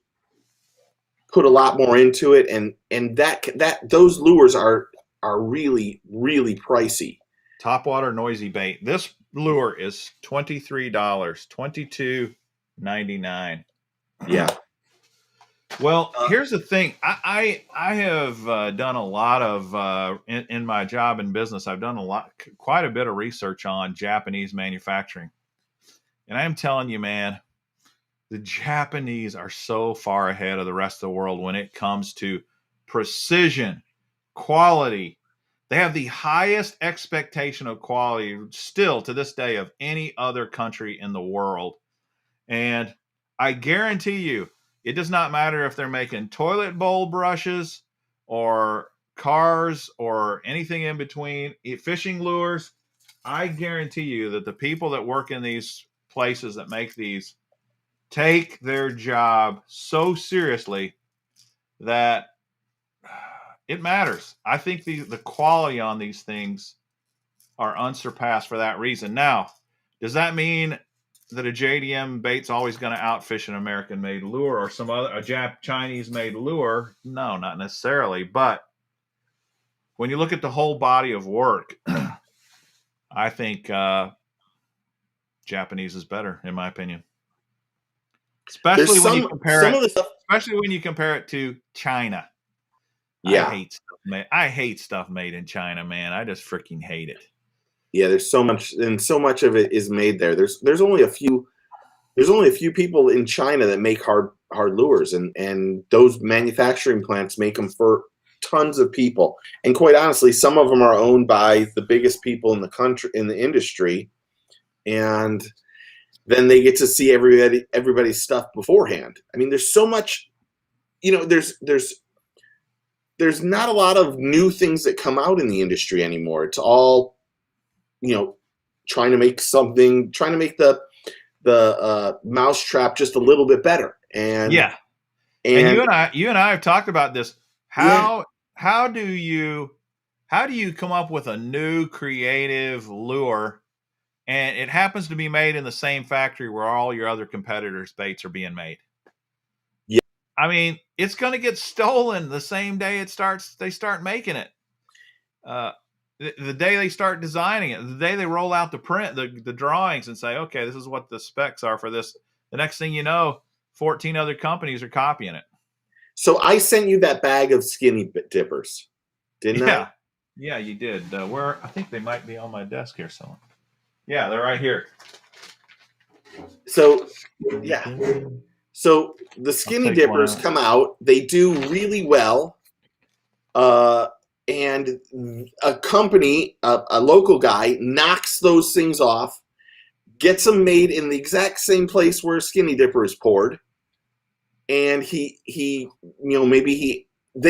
put a lot more into it, and that those lures are really pricey. Topwater noisy bait. This lure is $23, $22.99. Yeah. Well, here's the thing. I have done a lot of in my job and business. I've done quite a bit of research on Japanese manufacturing, and I'm telling you, man, the Japanese are so far ahead of the rest of the world when it comes to precision, quality. They have the highest expectation of quality still to this day of any other country in the world. And I guarantee you, it does not matter if they're making toilet bowl brushes or cars or anything in between, fishing lures. I guarantee you that the people that work in these places that make these take their job so seriously that it matters. I think the quality on these things are unsurpassed for that reason. Now, does that mean that a JDM bait's always going to outfish an American-made lure or some other Chinese-made lure? No, not necessarily. But when you look at the whole body of work, I think Japanese is better, in my opinion. Especially when you compare it to China. Yeah. I hate stuff made in China, man. I just freaking hate it. Yeah, there's so much, and so much of it is made there. There's only a few people in China that make hard lures, and those manufacturing plants make them for tons of people. And quite honestly, some of them are owned by the biggest people in the country, in the industry, and then they get to see everybody's stuff beforehand. I mean, there's so much, there's not a lot of new things that come out in the industry anymore. It's all, trying to make the mousetrap just a little bit better. And yeah. And you and I have talked about this. How do you come up with a new creative lure and it happens to be made in the same factory where all your other competitors' baits are being made? Yeah. I mean, it's going to get stolen the same day they start making it. The day they start designing it, the day they roll out the print, the drawings and say, okay, this is what the specs are for this. The next thing you know, 14 other companies are copying it. So I sent you that bag of skinny dippers, didn't I? Yeah, you did. Where I think they might be on my desk here somewhere. Yeah, they're right here. So, yeah. So the skinny dippers come out. They do really well. And a company, a local guy, knocks those things off, gets them made in the exact same place where a skinny dipper is poured. And they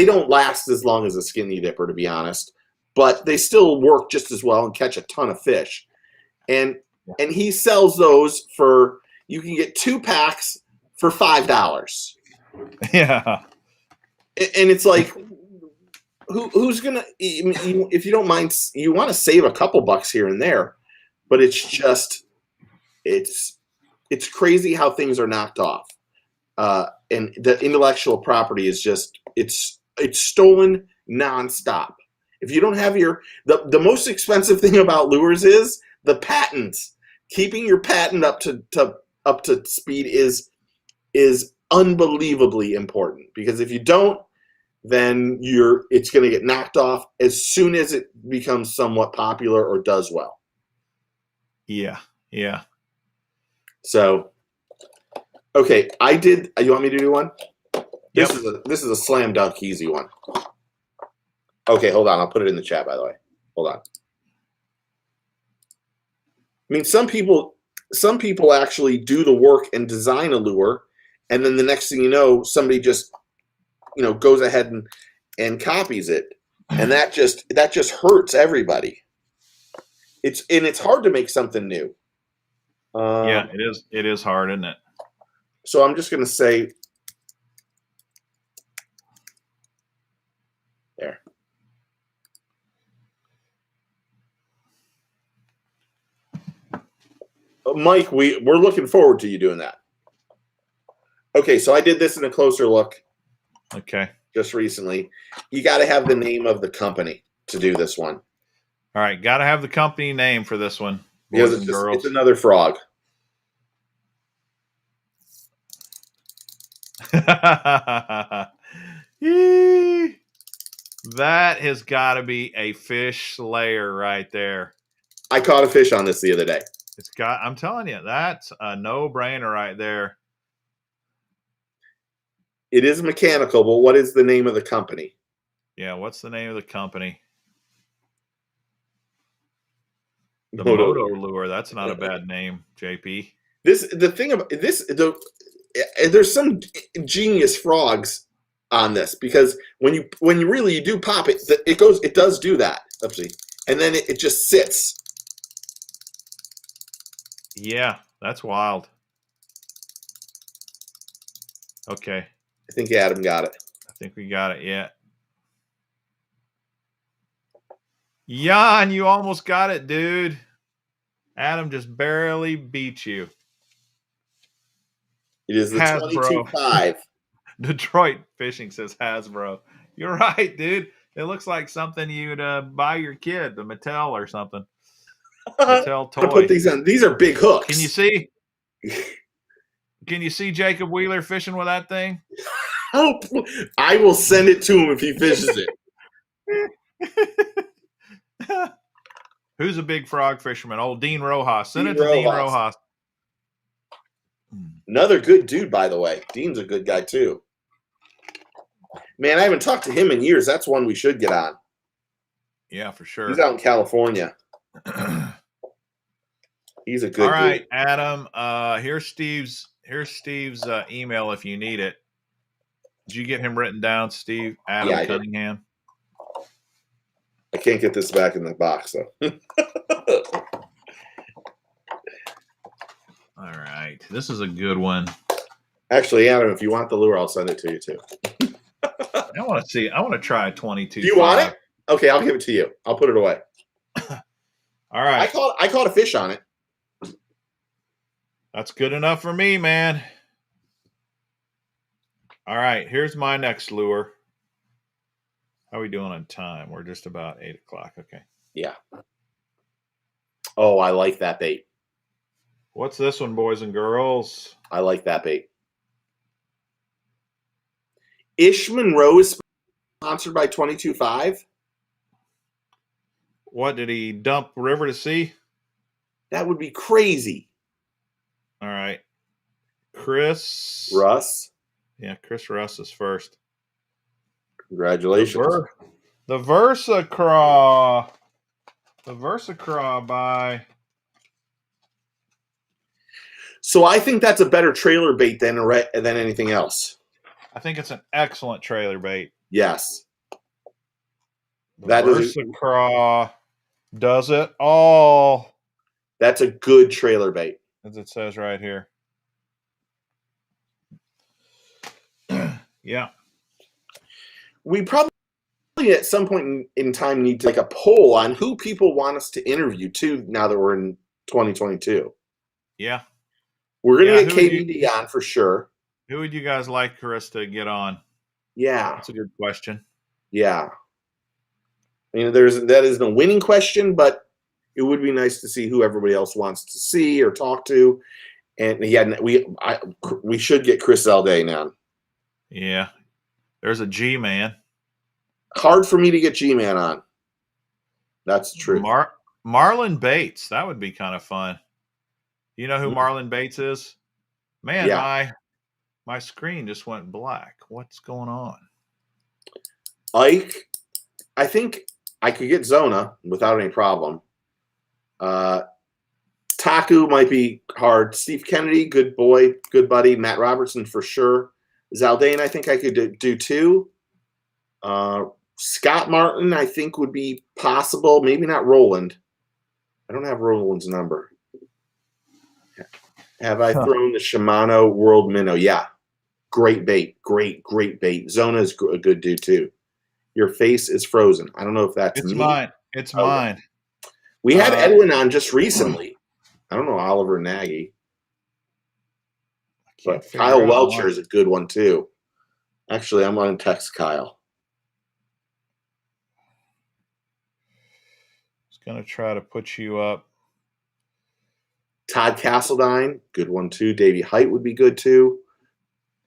don't last as long as a skinny dipper, to be honest, but they still work just as well and catch a ton of fish. And he sells those you can get 2 packs for $5. Yeah. And it's like, who's gonna, if you don't mind, you want to save a couple bucks here and there, but it's just, it's crazy how things are knocked off. And the intellectual property is just, it's stolen nonstop. If you don't have the most expensive thing about lures is the patents. Keeping your patent up to speed is unbelievably important, because if you don't, then it's going to get knocked off as soon as it becomes somewhat popular or does well. Yeah. So, okay, you want me to do one? This is a slam dunk easy one. Okay, hold on. I'll put it in the chat, by the way. Hold on. I mean, some people actually do the work and design a lure, and then the next thing you know, somebody just, goes ahead and copies it, and that just hurts everybody. It's hard to make something new. Yeah, it is hard, isn't it? So I'm just going to say there. Mike, we're looking forward to you doing that. Okay, so I did this in a closer look. Okay. Just recently. You got to have the name of the company to do this one. All right, got to have the company name for this one, Because boys and girls. It's another frog. That has got to be a fish slayer right there. I caught a fish on this the other day. I'm telling you, that's a no-brainer right there. It is mechanical, but what is the name of the company? Yeah, what's the name of the company? The Moto Lure. That's not a bad name, JP. There's some genius frogs on this, because when you really do pop it, it does do that. Oopsie. And then it just sits. Yeah, that's wild. Okay. I think Adam got it. I think we got it, yeah. Jan, you almost got it, dude. Adam just barely beat you. It is the 22.5. Detroit Fishing says Hasbro. You're right, dude. It looks like something you'd buy your kid, the Mattel or something. Mattel toy. I put these on. These are big hooks. Can you see? Can you see Jacob Wheeler fishing with that thing? Oh, I will send it to him if he fishes it. Who's a big frog fisherman? Old Dean Rojas. Send it to Dean Rojas. Another good dude, by the way. Dean's a good guy, too. Man, I haven't talked to him in years. That's one we should get on. Yeah, for sure. He's out in California. He's a good dude. All right, Adam. Here's Steve's email if you need it. Did you get him written down, Steve? Adam Cunningham. I can't get this back in the box, though. All right. This is a good one. Actually, Adam, if you want the lure, I'll send it to you, too. I want to see. I want to try a 22. Do you want it? Okay, I'll give it to you. I'll put it away. All right. I caught a fish on it. That's good enough for me, man. All right. Here's my next lure. How are we doing on time? We're just about 8 o'clock. Okay. Yeah. Oh, I like that bait. What's this one, boys and girls? I like that bait. Ish Monroe is sponsored by 22.5. What, did he dump River to Sea? That would be crazy. All right. Chris Russ. Yeah, Chris Russ is first. Congratulations. The Versacraw. The Versacraw by. So I think that's a better trailer bait than anything else. I think it's an excellent trailer bait. Yes. The Versacraw does it all. That's a good trailer bait. As it says right here. Yeah. We probably at some point in time need to like a poll on who people want us to interview too, now that we're in 2022. Yeah. We're going to get KBD on for sure. Who would you guys like Chris to get on? Yeah. That's a good question. Yeah. I mean, that isn't a winning question, but it would be nice to see who everybody else wants to see or talk to. And yeah, we should get Chris Alday now. Yeah. There's a G-Man. Hard for me to get G-Man on. That's true. Marlon Bates. That would be kind of fun. You know who Marlon Bates is? Man, yeah. My screen just went black. What's going on? Ike, I think I could get Zona without any problem. Taku might be hard. Steve Kennedy, good boy, good buddy. Matt Robertson for sure. Zaldane, I think I could do too. Scott Martin, I think would be possible. Maybe not Roland. I don't have Roland's number. Have I thrown the Shimano World Minnow? Yeah. Great bait. Great bait. Zona is a good dude too. Your face is frozen. I don't know if that's It's me. mine. It's mine. We had Edwin on just recently. I don't know Oliver Nagy. But Kyle Welcher is a good one too. Actually, I'm going to text Kyle. I was going to try to put you up. Todd Castledine, good one too. Davey Height would be good too.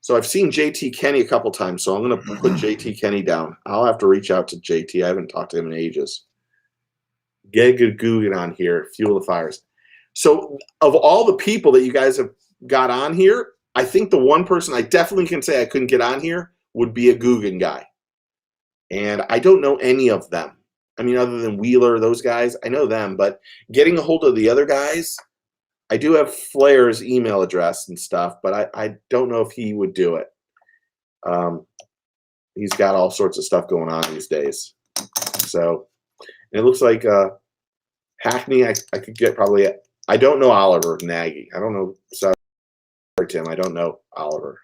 So I've seen JT Kenny a couple times, so I'm going to put JT Kenny down. I'll have to reach out to JT. I haven't talked to him in ages. Get good Guggen on here. Fuel the fires. So of all the people that you guys have got on here, I think the one person I definitely can say I couldn't get on here would be a Guggen guy. And I don't know any of them. I mean, other than Wheeler, those guys, I know them. But getting a hold of the other guys, I do have Flair's email address and stuff, but I don't know if he would do it. He's got all sorts of stuff going on these days. So it looks like Hackney, I could get probably. I don't know Oliver Nagy. I don't know. Sorry, Tim. I don't know Oliver.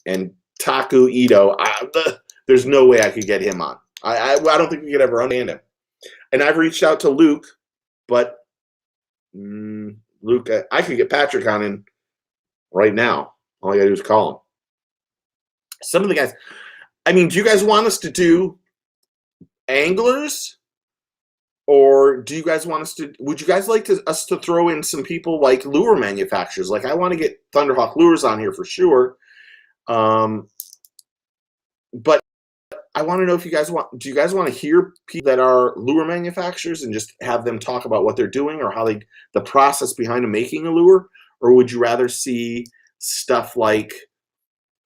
And Taku Ito, there's no way I could get him on. I don't think we could ever unhand him. And I've reached out to Luke, but Luke, I could get Patrick on in right now. All I got to do is call him. Some of the guys, I mean, do you guys want us to do anglers? Or do you guys want us to, would you guys like us to throw in some people like lure manufacturers? Like I want to get Thunderhawk Lures on here for sure. But I want to know if you guys do you guys want to hear people that are lure manufacturers and just have them talk about what they're doing or how the process behind making a lure? Or would you rather see stuff like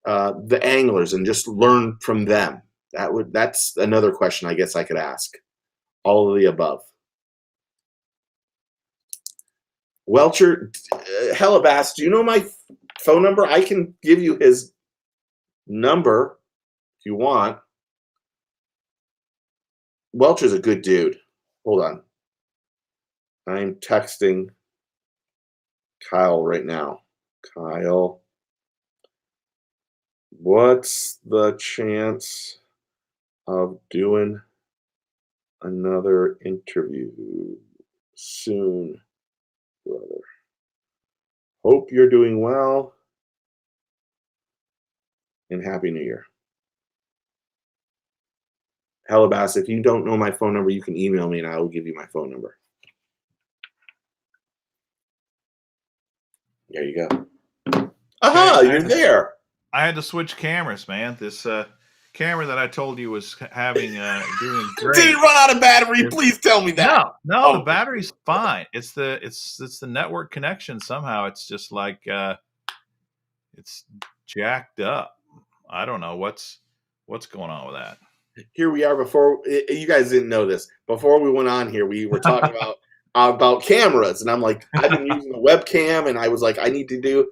the anglers and just learn from them? That's another question I guess I could ask. All of the above. Welcher, Hellabass, do you know my phone number? I can give you his number if you want. Welcher's a good dude. Hold on. I'm texting Kyle right now. Kyle, what's the chance of doing another interview soon, brother? Hope you're doing well and Happy New Year. Hellabass, if you don't know my phone number, you can email me and I will give you my phone number. There you go. Aha, you're there. I had to switch cameras, man. This camera that I told you was having doing great. Did it run out of battery? Please tell me that. No, the battery's fine. It's the network connection somehow. It's just like it's jacked up. I don't know what's going on with that. Here we are. Before you guys didn't know this, before we went on here, we were talking about cameras, and I'm like, I've been using the webcam, and I was like, I need to do,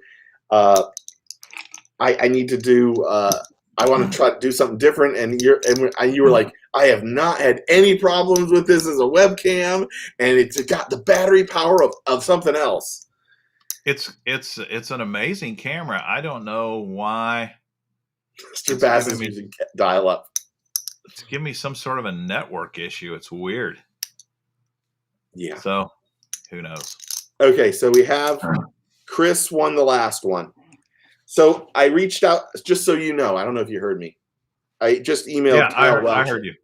I need to do. I want to try to do something different, and you were like, I have not had any problems with this as a webcam, and it's got the battery power of something else. It's an amazing camera. I don't know why. Mr. Bass is using dial-up. It's giving me some sort of a network issue. It's weird. Yeah. So, who knows? Okay, so we have Chris won the last one. So I reached out, just so you know, I don't know if you heard me. I just emailed Kyle. I heard you.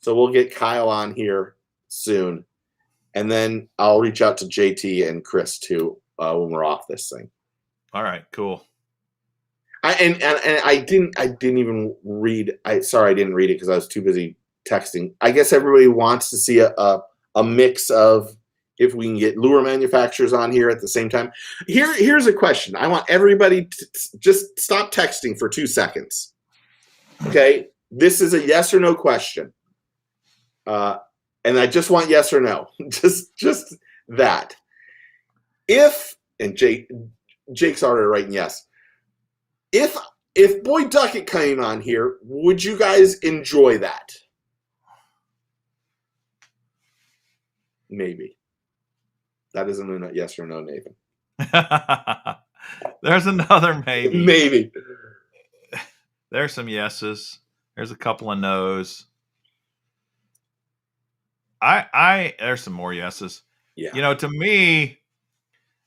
So we'll get Kyle on here soon. And then I'll reach out to JT and Chris too when we're off this thing. All right, cool. I didn't even read. Sorry, I didn't read it because I was too busy texting. I guess everybody wants to see a mix of if we can get lure manufacturers on here at the same time. Here's a question. I want everybody to just stop texting for 2 seconds. Okay, this is a yes or no question, and I just want yes or no. just that. And Jake's already writing yes. If Boyd Duckett came on here, would you guys enjoy that? Maybe. That isn't a yes or no, Nathan. There's another maybe. Maybe. There's some yeses. There's a couple of no's. There's some more yeses. Yeah. You know, to me,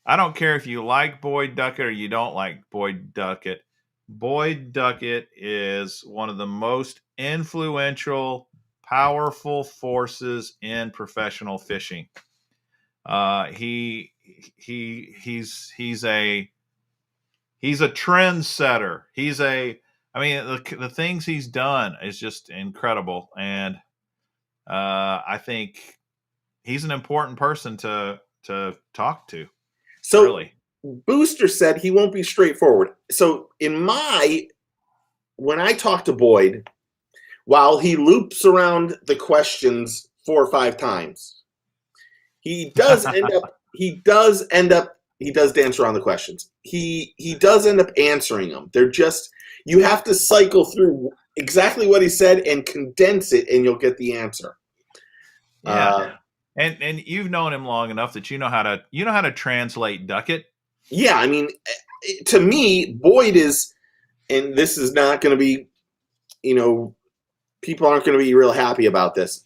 I don't care if you like Boyd Duckett or you don't like Boyd Duckett. Boyd Duckett is one of the most influential, powerful forces in professional fishing. He's a trendsetter. The things he's done is just incredible, and I think he's an important person to talk to. So really. Booster said he won't be straightforward. So when I talk to Boyd, while he loops around the questions 4 or 5 times, he does dance around the questions. He does end up answering them. They're just, you have to cycle through exactly what he said and condense it, and you'll get the answer. Yeah. And you've known him long enough that you know how to translate Duckett. Yeah, I mean, to me, Boyd is, and this is not going to be, people aren't going to be real happy about this.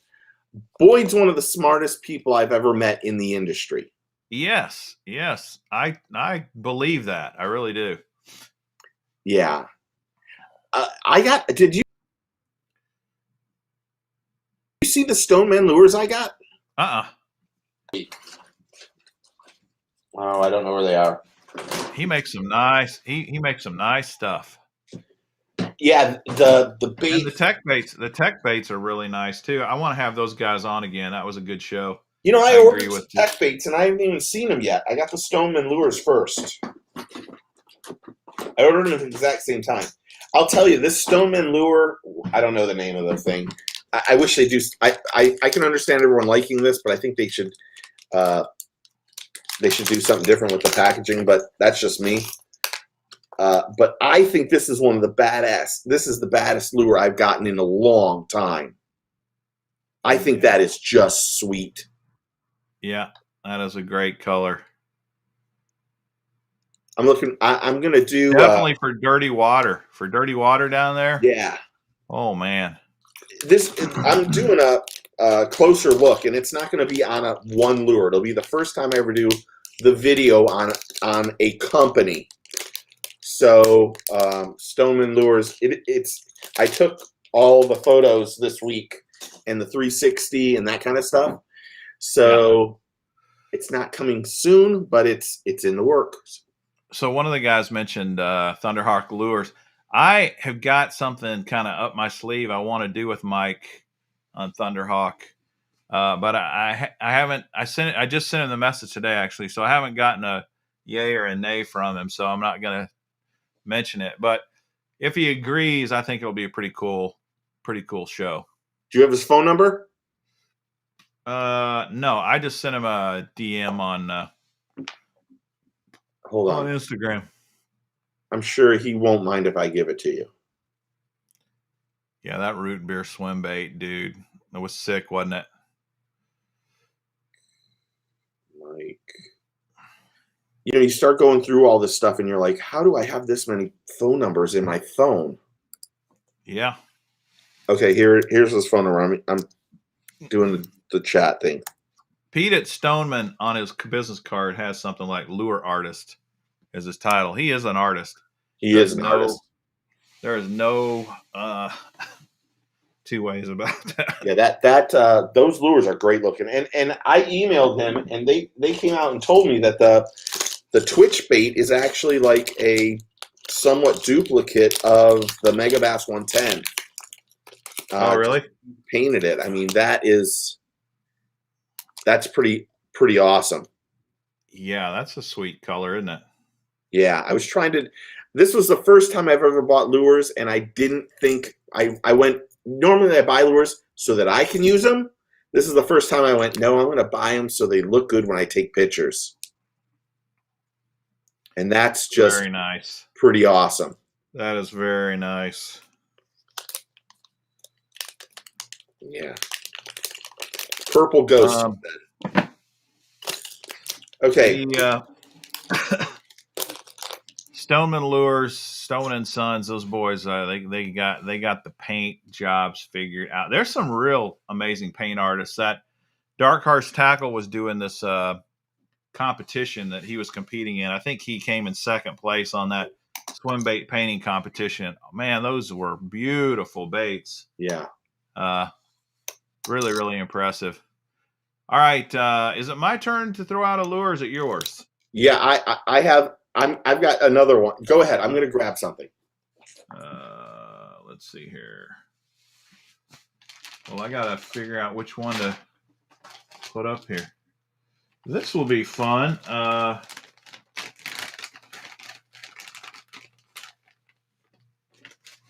Boyd's one of the smartest people I've ever met in the industry. Yes. I believe that. I really do. Yeah. Did you see the Stoneman lures I got? Oh, I don't know where they are. He makes some nice. He makes some nice stuff. Yeah, the bait and the tech baits are really nice too. I want to have those guys on again. That was a good show. I ordered some tech baits and I haven't even seen them yet. I got the Stoneman lures first. I ordered them at the exact same time. I'll tell you, this Stoneman lure, I don't know the name of the thing. I wish they do. I can understand everyone liking this, but I think they should do something different with the packaging, but that's just me. But I think this is the baddest lure I've gotten in a long time. I think that is just sweet. Yeah, that is a great color. I'm going to do... Definitely for dirty water. For dirty water down there? Yeah. Oh, man. I'm doing a closer look, and it's not going to be on one lure. It'll be the first time I ever do the video on a company. So Stoneman Lures, I took all the photos this week and the 360 and that kind of stuff. So It's not coming soon, but it's in the works. So one of the guys mentioned Thunderhawk Lures. I have got something kind of up my sleeve I want to do with Mike on Thunderhawk, but I haven't. I just sent him the message today actually, so I haven't gotten a yay or a nay from him. So I'm not going to mention it. But if he agrees, I think it'll be a pretty cool show. Do you have his phone number? No, I just sent him a DM on. Hold on Instagram. I'm sure he won't mind if I give it to you. Yeah, that root beer swim bait, dude. It was sick, wasn't it? Mike. You start going through all this stuff and you're like, how do I have this many phone numbers in my phone? Yeah. Okay, here's his phone number. I'm doing the chat thing. Pete at Stoneman on his business card has something like Lure Artist as his title. He is an artist. He is an artist. There is no two ways about that. Yeah, those lures are great looking. And I emailed him and they came out and told me that the Twitch bait is actually like a somewhat duplicate of the Megabass 110. Oh, really? Painted it. I mean, that's pretty awesome. Yeah, that's a sweet color, isn't it? Yeah, I was this was the first time I've ever bought lures, and I didn't think, I went, normally I buy lures so that I can use them. This is the first time I went, no, I'm going to buy them so they look good when I take pictures. And that's just very nice. Pretty awesome. That is very nice. Yeah. Purple Ghost. Okay. The Stoneman Lures, Stone and Sons, those boys, they got the paint jobs figured out. There's some real amazing paint artists. That Dark Horse Tackle was doing this competition that he was competing in. I think he came in second place on that swim bait painting competition. Man, those were beautiful baits. Yeah. Really, really impressive. All right, is it my turn to throw out a lure, or is it yours? Yeah, I've got another one. Go ahead. I'm going to grab something. Let's see here. Well, I got to figure out which one to put up here. This will be fun.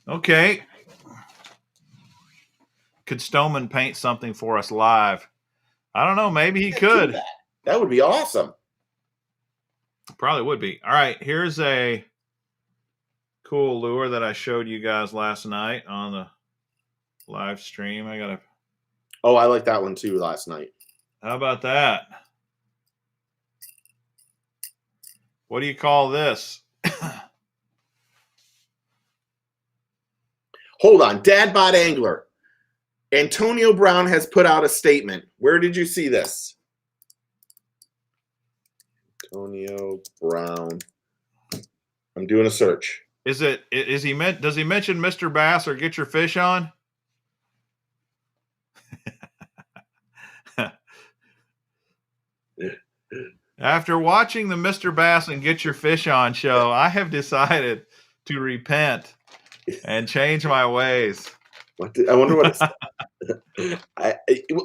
Okay. Could Stoneman paint something for us live? I don't know. Maybe he could. That would be awesome. Probably would be. All right. Here's a cool lure that I showed you guys last night on the live stream. Oh, I like that one too last night. How about that? What do you call this? Hold on. Dadbot Angler. Antonio Brown has put out a statement. Where did you see this? Antonio Brown. I'm doing a search. Does he mention Mr. Bass or Get Your Fish On? After watching the Mr. Bass and Get Your Fish On show, I have decided to repent and change my ways. I wonder what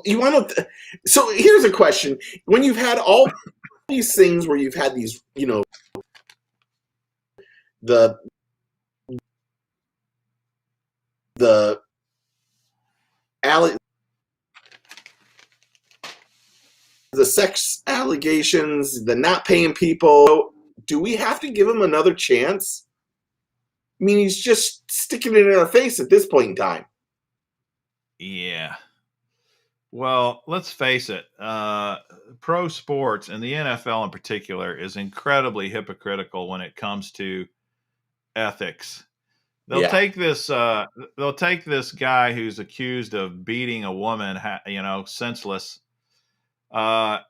you want to. So here's a question: when you've had all these things where you've had these, the sex allegations, the not paying people, do we have to give him another chance? I mean, he's just sticking it in our face at this point in time. Yeah. Well, let's face it. Pro sports, and the NFL in particular, is incredibly hypocritical when it comes to ethics. They'll take this guy who's accused of beating a woman, senseless. And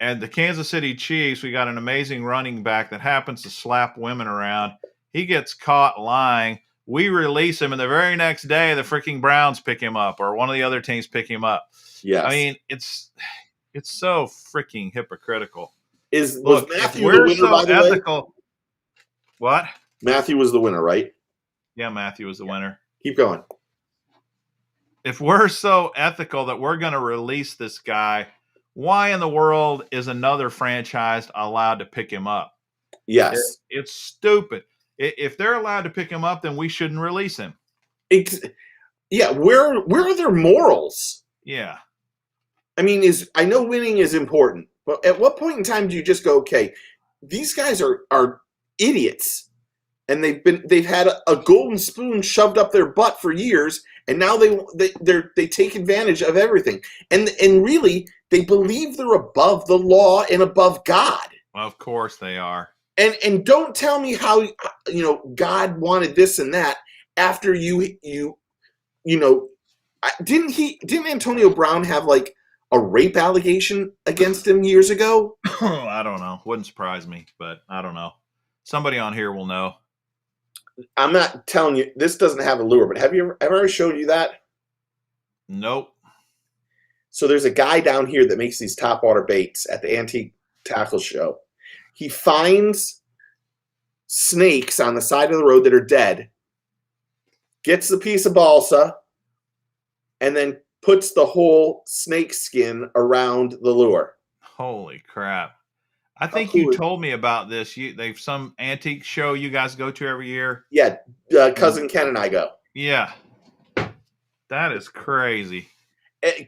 the Kansas City Chiefs, we got an amazing running back that happens to slap women around. He gets caught lying. We release him, and the very next day, the freaking Browns pick him up, or one of the other teams pick him up. Yes. I mean, it's so freaking hypocritical. Was Matthew the winner, by the way? What? Matthew was the winner, right? Yeah, Matthew was the winner. Keep going. If we're so ethical that we're going to release this guy, why in the world is another franchise allowed to pick him up? Yes. It's stupid. If they're allowed to pick him up, then we shouldn't release him. Where are their morals? Yeah. I mean, I know winning is important, but at what point in time do you just go, okay, these guys are idiots, and they've had a golden spoon shoved up their butt for years, and now they take advantage of everything, and really they believe they're above the law and above God. Well, of course they are. And don't tell me how God wanted this and that after didn't Antonio Brown have like a rape allegation against him years ago? I don't know. Wouldn't surprise me, but I don't know. Somebody on here will know. I'm not telling you. This doesn't have a lure, but have I ever showed you that? Nope. So there's a guy down here that makes these topwater baits at the Antique Tackle Show. He finds snakes on the side of the road that are dead, gets the piece of balsa, and then puts the whole snake skin around the lure. Holy crap. I think you told me about this. They've some antique show you guys go to every year. Yeah, cousin Ken and I go. Yeah. That is crazy.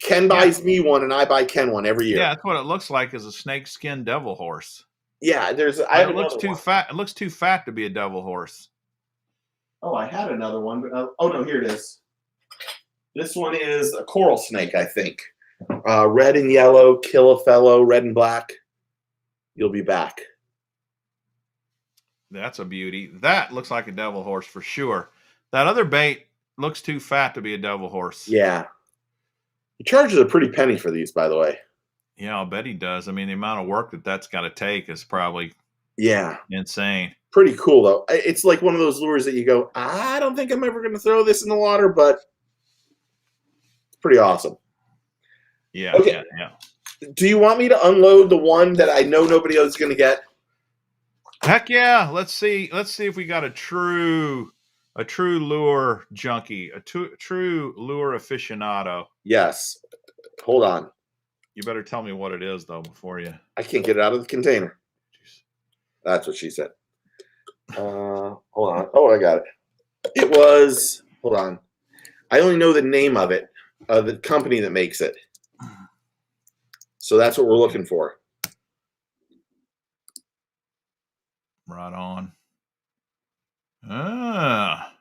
Ken buys me one, and I buy Ken one every year. Yeah, that's what it looks like, is a snakeskin devil horse. Yeah, it looks too fat. It looks too fat to be a devil horse. Oh, I had another one, but oh no, here it is. This one is a coral snake, I think. Red and yellow, kill a fellow, red and black. you'll be back. That's a beauty. That looks like a devil horse for sure. That other bait looks too fat to be a devil horse. Yeah. He charges a pretty penny for these, by the way. Yeah, I'll bet he does. I mean, the amount of work that's got to take is probably insane. Pretty cool, though. It's like one of those lures that you go, I don't think I'm ever going to throw this in the water, but it's pretty awesome. Yeah, okay. Yeah. Do you want me to unload the one that I know nobody else is going to get? Heck yeah. Let's see if we got a true lure junkie, a true lure aficionado. Yes. Hold on. You better tell me what it is, though, before you... I can't get it out of the container. That's what she said. Hold on. Oh, I got it. It was... Hold on. I only know the name of it, the company that makes it. So that's what we're looking for. Right on. Ah.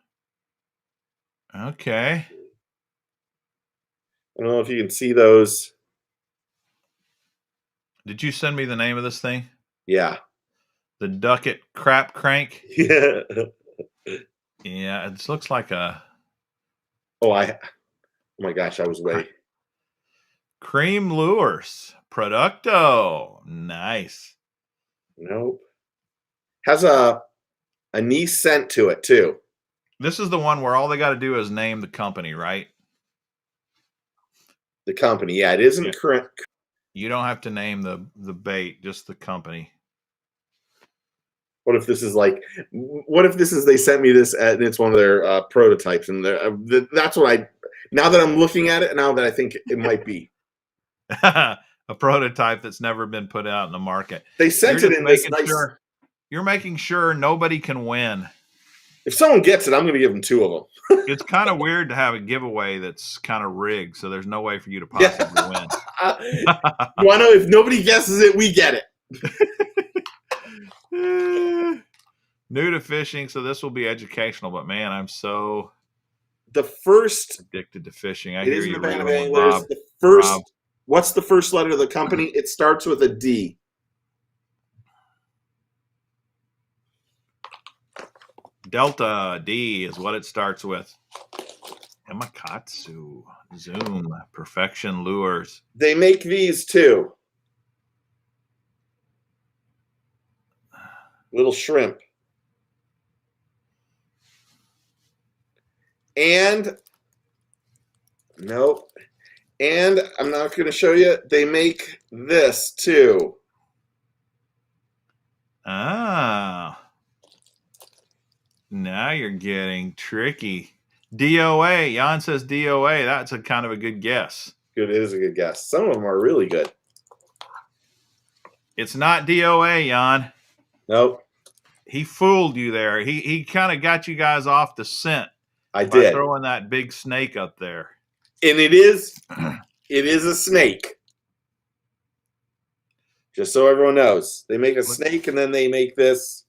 Okay. I don't know if you can see those. Did you send me the name of this thing? Yeah. The Ducket Crap Crank? Yeah. Yeah, it looks like a... Oh my gosh, I was way... Cream Lures. Producto. Nice. Nope. Has a anise scent to it, too. This is the one where all they got to do is name the company, right? The company, yeah. It isn't current. You don't have to name the bait, just the company. What if this is they sent me this and it's one of their prototypes, and that's what now that I'm looking at it, now that I think it might be. A prototype that's never been put out in the market. They sent it in this nice... You're making sure nobody can win. If someone gets it, I'm going to give them 2 of them. It's kind of weird to have a giveaway that's kind of rigged, so there's no way for you to possibly win. You want to know, if nobody guesses it, we get it. New to fishing, so this will be educational, but man, I'm so addicted to fishing. I hear you. What's the first letter of the company? It starts with a D. Delta D is what it starts with. Yamakatsu, Zoom, Perfection Lures. They make these too. Little shrimp. And nope. And I'm not going to show you. They make this too. Ah. Now you're getting tricky. DOA. Jan says DOA. That's a kind of a good guess. Good. It is a good guess. Some of them are really good. It's not DOA, Jan. Nope. He fooled you there. He kind of got you guys off the scent. I did. Throwing that big snake up there. And it is a snake. Just so everyone knows. They make a snake and then they make this.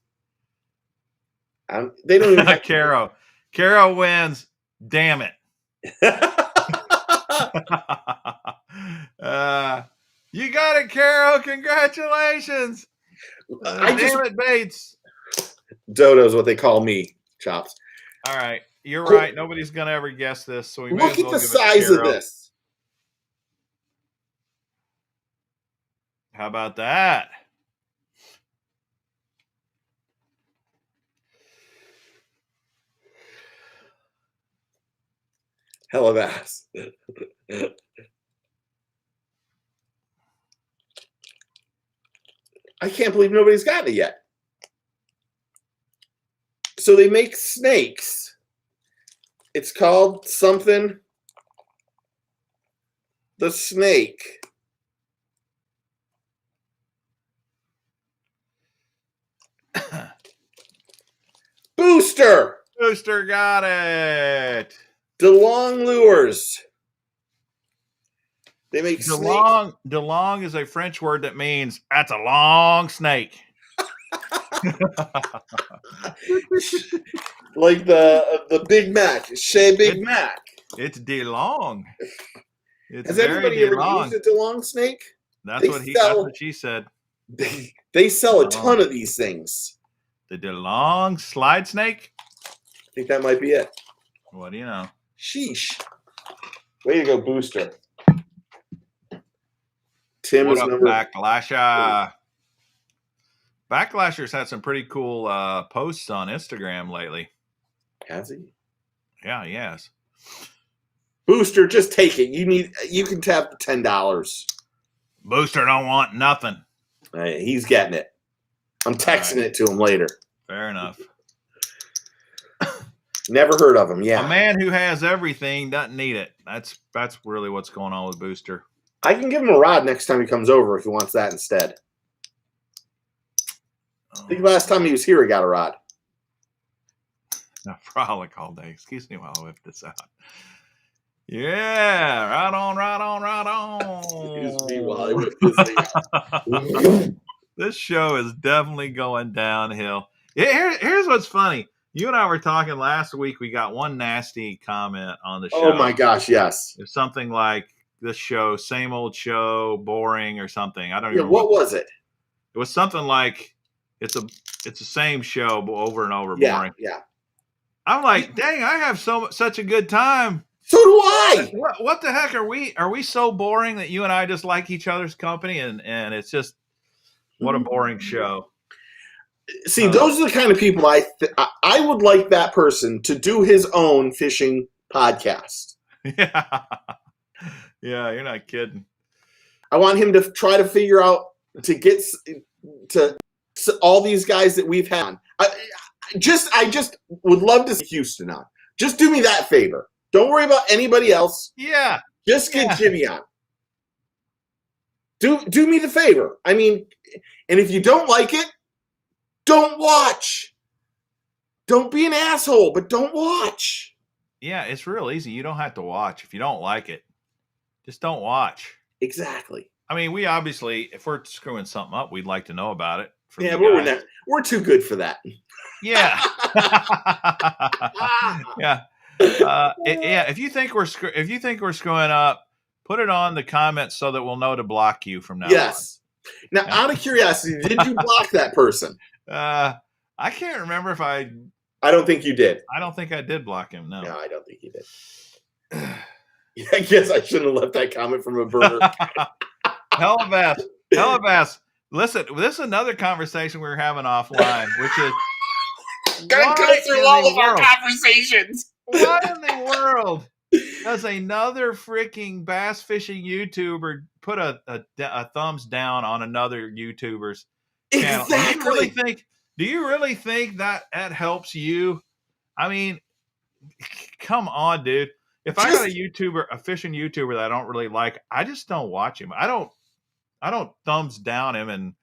They don't even have Caro. Caro wins. Damn it. You got it, Caro. Congratulations. Damn it, Bates. Dodo's what they call me, Chops. All right. You're right. Nobody's going to ever guess this. So we may look at the size of this. How about that? Hell of ass. I can't believe nobody's gotten it yet. So they make snakes. It's called something. The snake. Booster. Booster got it. DeLong Lures. They make DeLong. DeLong is a French word that means that's a long snake. Like the Big Mac, Chez Big Mac. It's DeLong. Has anybody ever used a DeLong snake? That's what she said. They sell a ton of these things. The DeLong slide snake? I think that might be it. What do you know? Sheesh. Way to go, Booster. Tim What is up, number... Backlasher? Backlasher's had some pretty cool posts on Instagram lately. Has he? Yeah, he has. Booster, just take it. You can tap the $10. Booster don't want nothing. He's getting it. I'm texting it to him later. Fair enough. Never heard of him. Yeah. A man who has everything doesn't need it. That's really what's going on with Booster. I can give him a rod next time he comes over if he wants that instead. I think last time he was here, he got a rod. I frolic all day. Excuse me while I whip this out. Yeah, right on, right on, right on. Excuse me while I whip this thing out. This show is definitely going downhill. Here's what's funny. You and I were talking last week. We got one nasty comment on the show. Oh my gosh, yes. It's something like this show, same old show, boring or something. I don't even know. What was it? It was something like it's the same show but over and over, boring. Yeah. I'm like, dang, I have such a good time. So do I. What the heck are we? Are we so boring that you and I just like each other's company and it's just what a boring show. See, those are the kind of people I would like that person to do his own fishing podcast. Yeah. Yeah, you're not kidding. I want him to try to figure out to get to all these guys that we've had. I just would love to see Houston on. Just do me that favor. Don't worry about anybody else. Yeah. Just get Jimmy on. Do me the favor. I mean, and if you don't like it, don't watch. Don't be an asshole, but don't watch. Yeah, it's real easy. You don't have to watch. If you don't like it, just don't watch. Exactly. I mean, we obviously, if we're screwing something up, we'd like to know about it. Yeah, we're too good for that. Yeah. Yeah. Yeah. If you think we're screwing up, put it on the comments so that we'll know to block you from now on. Yes. Now, out of curiosity, did you block that person? I can't remember if I don't think you did. I don't think I did block him. No, I don't think you did. Yeah, I guess I shouldn't have left that comment from a burner. Hellabas. Listen, this is another conversation we were having offline, which is gotta go through all of our conversations. What in the world does another freaking bass fishing YouTuber put a thumbs down on another YouTuber's channel? Exactly. Do you really think that helps you? I mean, come on, dude. If I got a fishing YouTuber that I don't really like, I just don't watch him. I don't thumbs down him and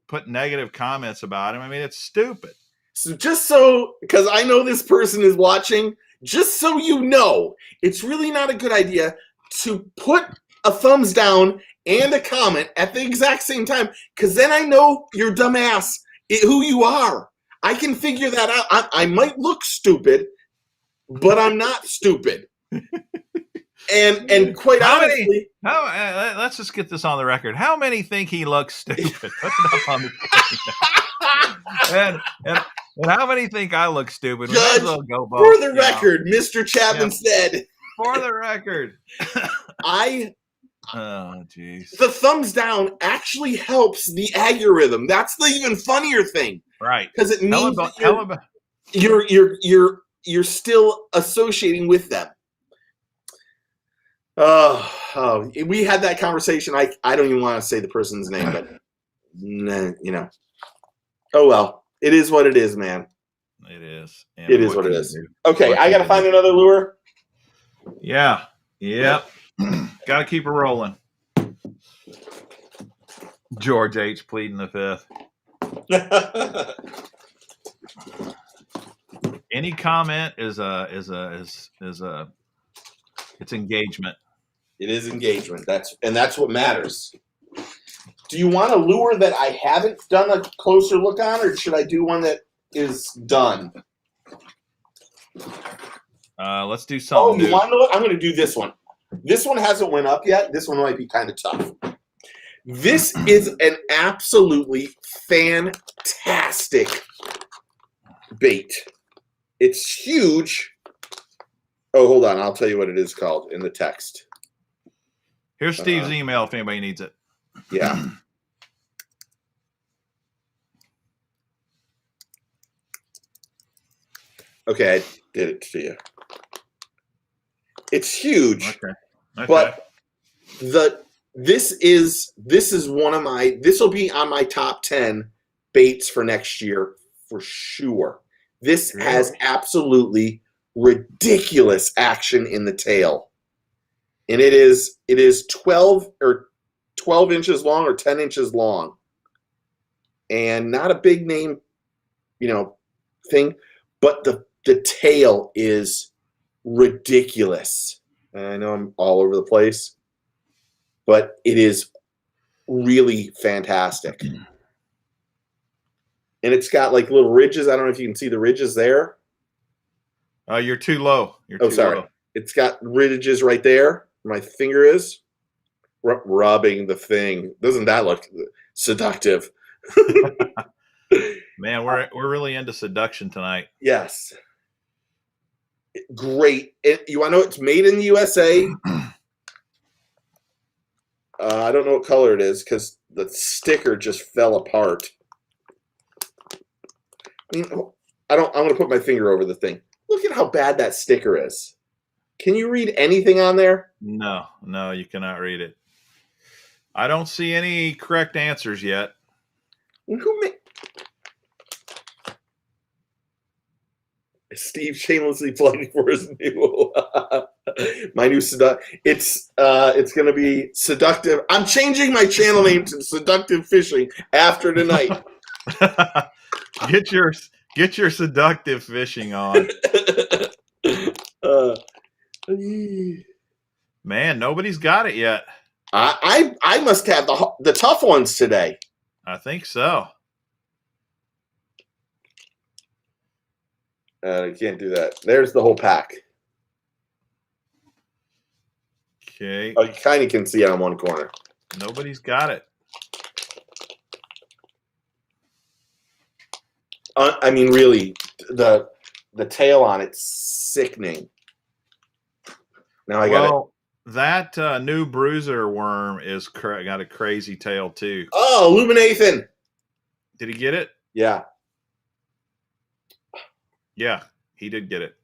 put negative comments about him. I mean, it's stupid. So because I know this person is watching, just so you know, it's really not a good idea to put a thumbs down and a comment at the exact same time, because then I know you're dumbass who you are. I can figure that out. I might look stupid, but I'm not stupid. And quite honestly, let's just get this on the record. How many think he looks stupid? Put it up on the screen. and how many think I look stupid? Judge, for the record, Mr. Chapman said. For the record. Oh, jeez. The thumbs down actually helps the algorithm. That's the even funnier thing. Right. Because it means you're still associating with them. Oh, we had that conversation. I don't even want to say the person's name, but you know. Oh well, it is what it is, man. It is. It is what it is. Okay, I got to find another lure. Yeah. Yep. Got to keep it rolling. George H. pleading the fifth. Any comment is it's engagement. It is engagement. That's what matters. Do you want a lure that I haven't done a closer look on, or should I do one that is done? Let's do something. You want to know what? I'm going to do this one. This one hasn't went up yet. This one might be kind of tough. This is an absolutely fantastic bait. It's huge. Oh, hold on. I'll tell you what it is called in the text. Here's Steve's email if anybody needs it. Yeah. Okay, I did it to you. It's huge. Okay. But this is one of my, this will be on my top 10 baits for next year for sure. This has absolutely ridiculous action in the tail. And it is 12 inches long or 10 inches long. And not a big name, thing, but the tail is ridiculous. And I know I'm all over the place, but it is really fantastic. And it's got like little ridges. I don't know if you can see the ridges there. You're too low. Sorry. Low. It's got ridges right there. Where my finger is rubbing the thing. Doesn't that look seductive? Man, we're really into seduction tonight. Yes. Great. You want to know it's made in the USA? I don't know what color it is because the sticker just fell apart. I'm going to put my finger over the thing. Look at how bad that sticker is. Can you read anything on there? No, you cannot read it. I don't see any correct answers yet. Steve shamelessly plugging for his new my new it's going to be seductive. I'm changing my channel name to Seductive Fishing after tonight. Get your seductive fishing on. Man, nobody's got it yet. I must have the tough ones today. I think so. You can't do that. There's the whole pack. Okay. Oh, you kind of can see it on one corner. Nobody's got it. I mean, really, the tail on it's sickening. Now I got it. That new bruiser worm is got a crazy tail too. Oh, Illuminathan. Did he get it? Yeah. Yeah, he did get it.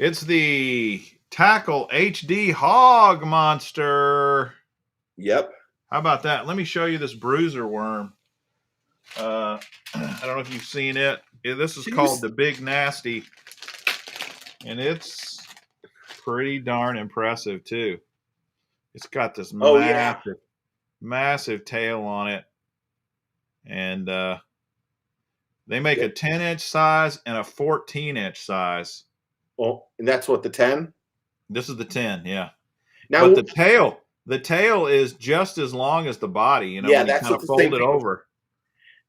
It's the Tackle HD Hog Monster. Yep. How about that? Let me show you this bruiser worm. I don't know if you've seen it. This is called the Big Nasty. And it's pretty darn impressive, too. It's got this massive tail on it. And they make a 10-inch size and a 14-inch size. Well, and that's what, the 10? This is the 10, yeah. Now, but the tail is just as long as the body. Yeah, that's kind of fold it over.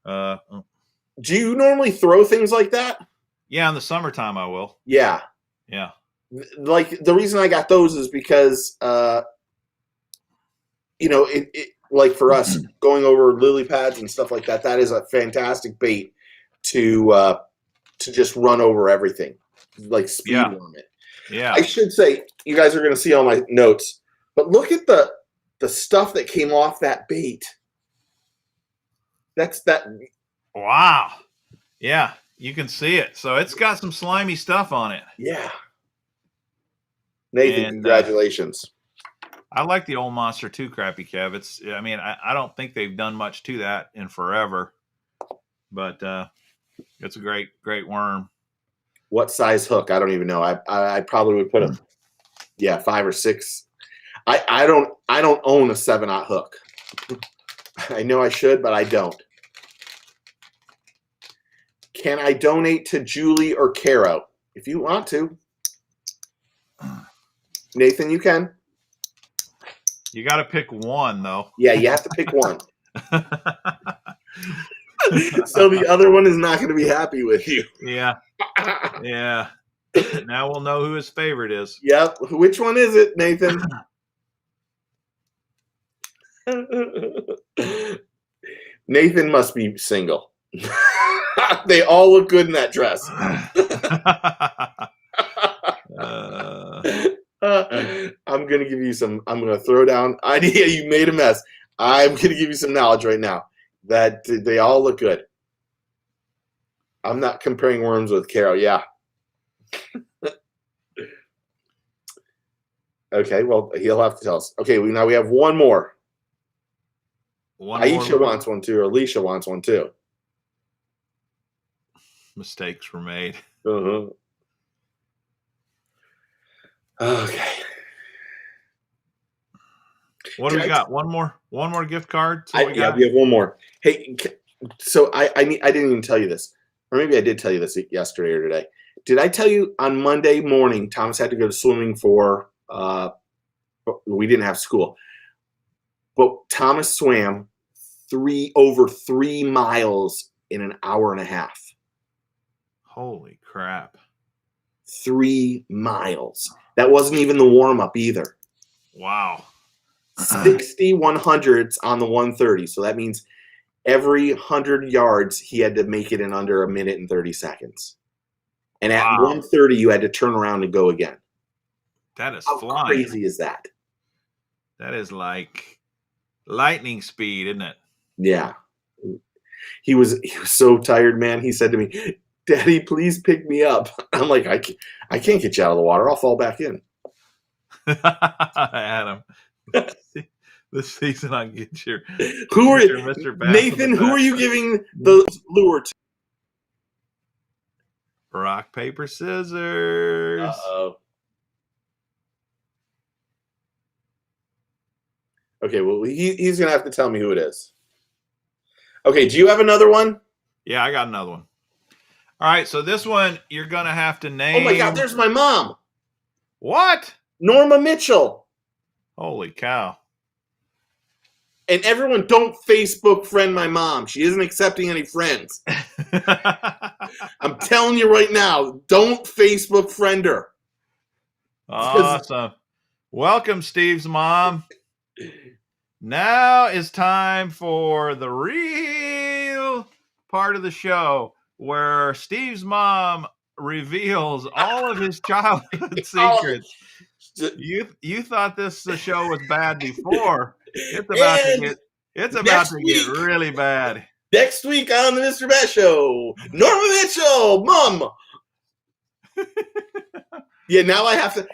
Do you normally throw things like that? Yeah, in the summertime I will. Yeah. Yeah. Like, the reason I got those is because, like for us going over lily pads and stuff like that, that is a fantastic bait to just run over everything, like speed worm it. Yeah. I should say, you guys are going to see all my notes, but look at the stuff that came off that bait. That's that. Wow. Yeah, you can see it. So it's got some slimy stuff on it. Yeah. Nathan, congratulations. I like the old monster too, Crappy Kev. I don't think they've done much to that in forever, but it's a great worm. What size hook? I don't even know. I probably would put 5 or 6. I don't own a 7/0 hook. I know I should, but I don't. Can I donate to Julie or Caro? If you want to. Nathan, you can. You got to pick one, though. Yeah, you have to pick one. So the other one is not going to be happy with you. Yeah. Yeah. Now we'll know who his favorite is. Yep. Which one is it, Nathan? Nathan must be single. They all look good in that dress. I'm gonna give you some. I'm gonna throw down idea. You made a mess. I'm gonna give you some knowledge right now that they all look good. I'm not comparing worms with Carol. Yeah. Okay. Well, he'll have to tell us. Okay. Now we have one more. Aisha wants one too, or Alicia wants one too. Mistakes were made. Uh-huh. Okay. What do we got? One more gift card. Yeah, we have one more. Hey, so I didn't even tell you this, or maybe I did tell you this yesterday or today. Did I tell you on Monday morning Thomas had to go to swimming for? We didn't have school, but Thomas swam over 3 miles in an hour and a half. Holy crap! 3 miles. That wasn't even the warm up either. Wow. 60 100s on the 130. So that means every 100 yards he had to make it in under 1 minute and 30 seconds. And at 130 you had to turn around and go again. That is How flying. crazy is that? That is like lightning speed, isn't it? Yeah. He was so tired, man. He said to me, "Daddy, please pick me up." I'm like, I can't get you out of the water. I'll fall back in. Adam, this season I get your. Who are you, Mr. Nathan? Who are you giving the lure to? Rock, paper, scissors. Uh-oh. Okay, well, he's gonna have to tell me who it is. Okay, do you have another one? Yeah, I got another one. All right, so this one you're gonna have to name. Oh my God, there's my mom. What? Norma Mitchell. Holy cow. And everyone don't Facebook friend my mom. She isn't accepting any friends. I'm telling you right now, don't Facebook friend her. Awesome. Welcome, Steve's mom. Now is time for the real part of the show where Steve's mom reveals all of his childhood secrets. You thought this show was bad before. It's about to get really bad. Next week on the Mr. Bass Show, Norma Mitchell, Mom. Yeah, now I have to.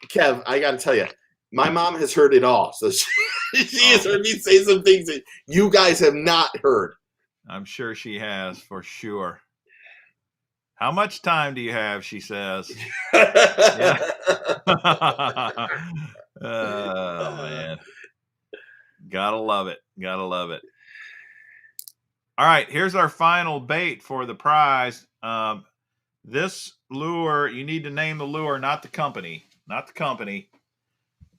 Kev, I got to tell you, my mom has heard it all, so she has heard me say some things that you guys have not heard. I'm sure she has, for sure. How much time do you have? She says. Yeah. Oh, man. Gotta love it. Gotta love it. All right, here's our final bait for the prize. This lure, you need to name the lure, not the company. Not the company.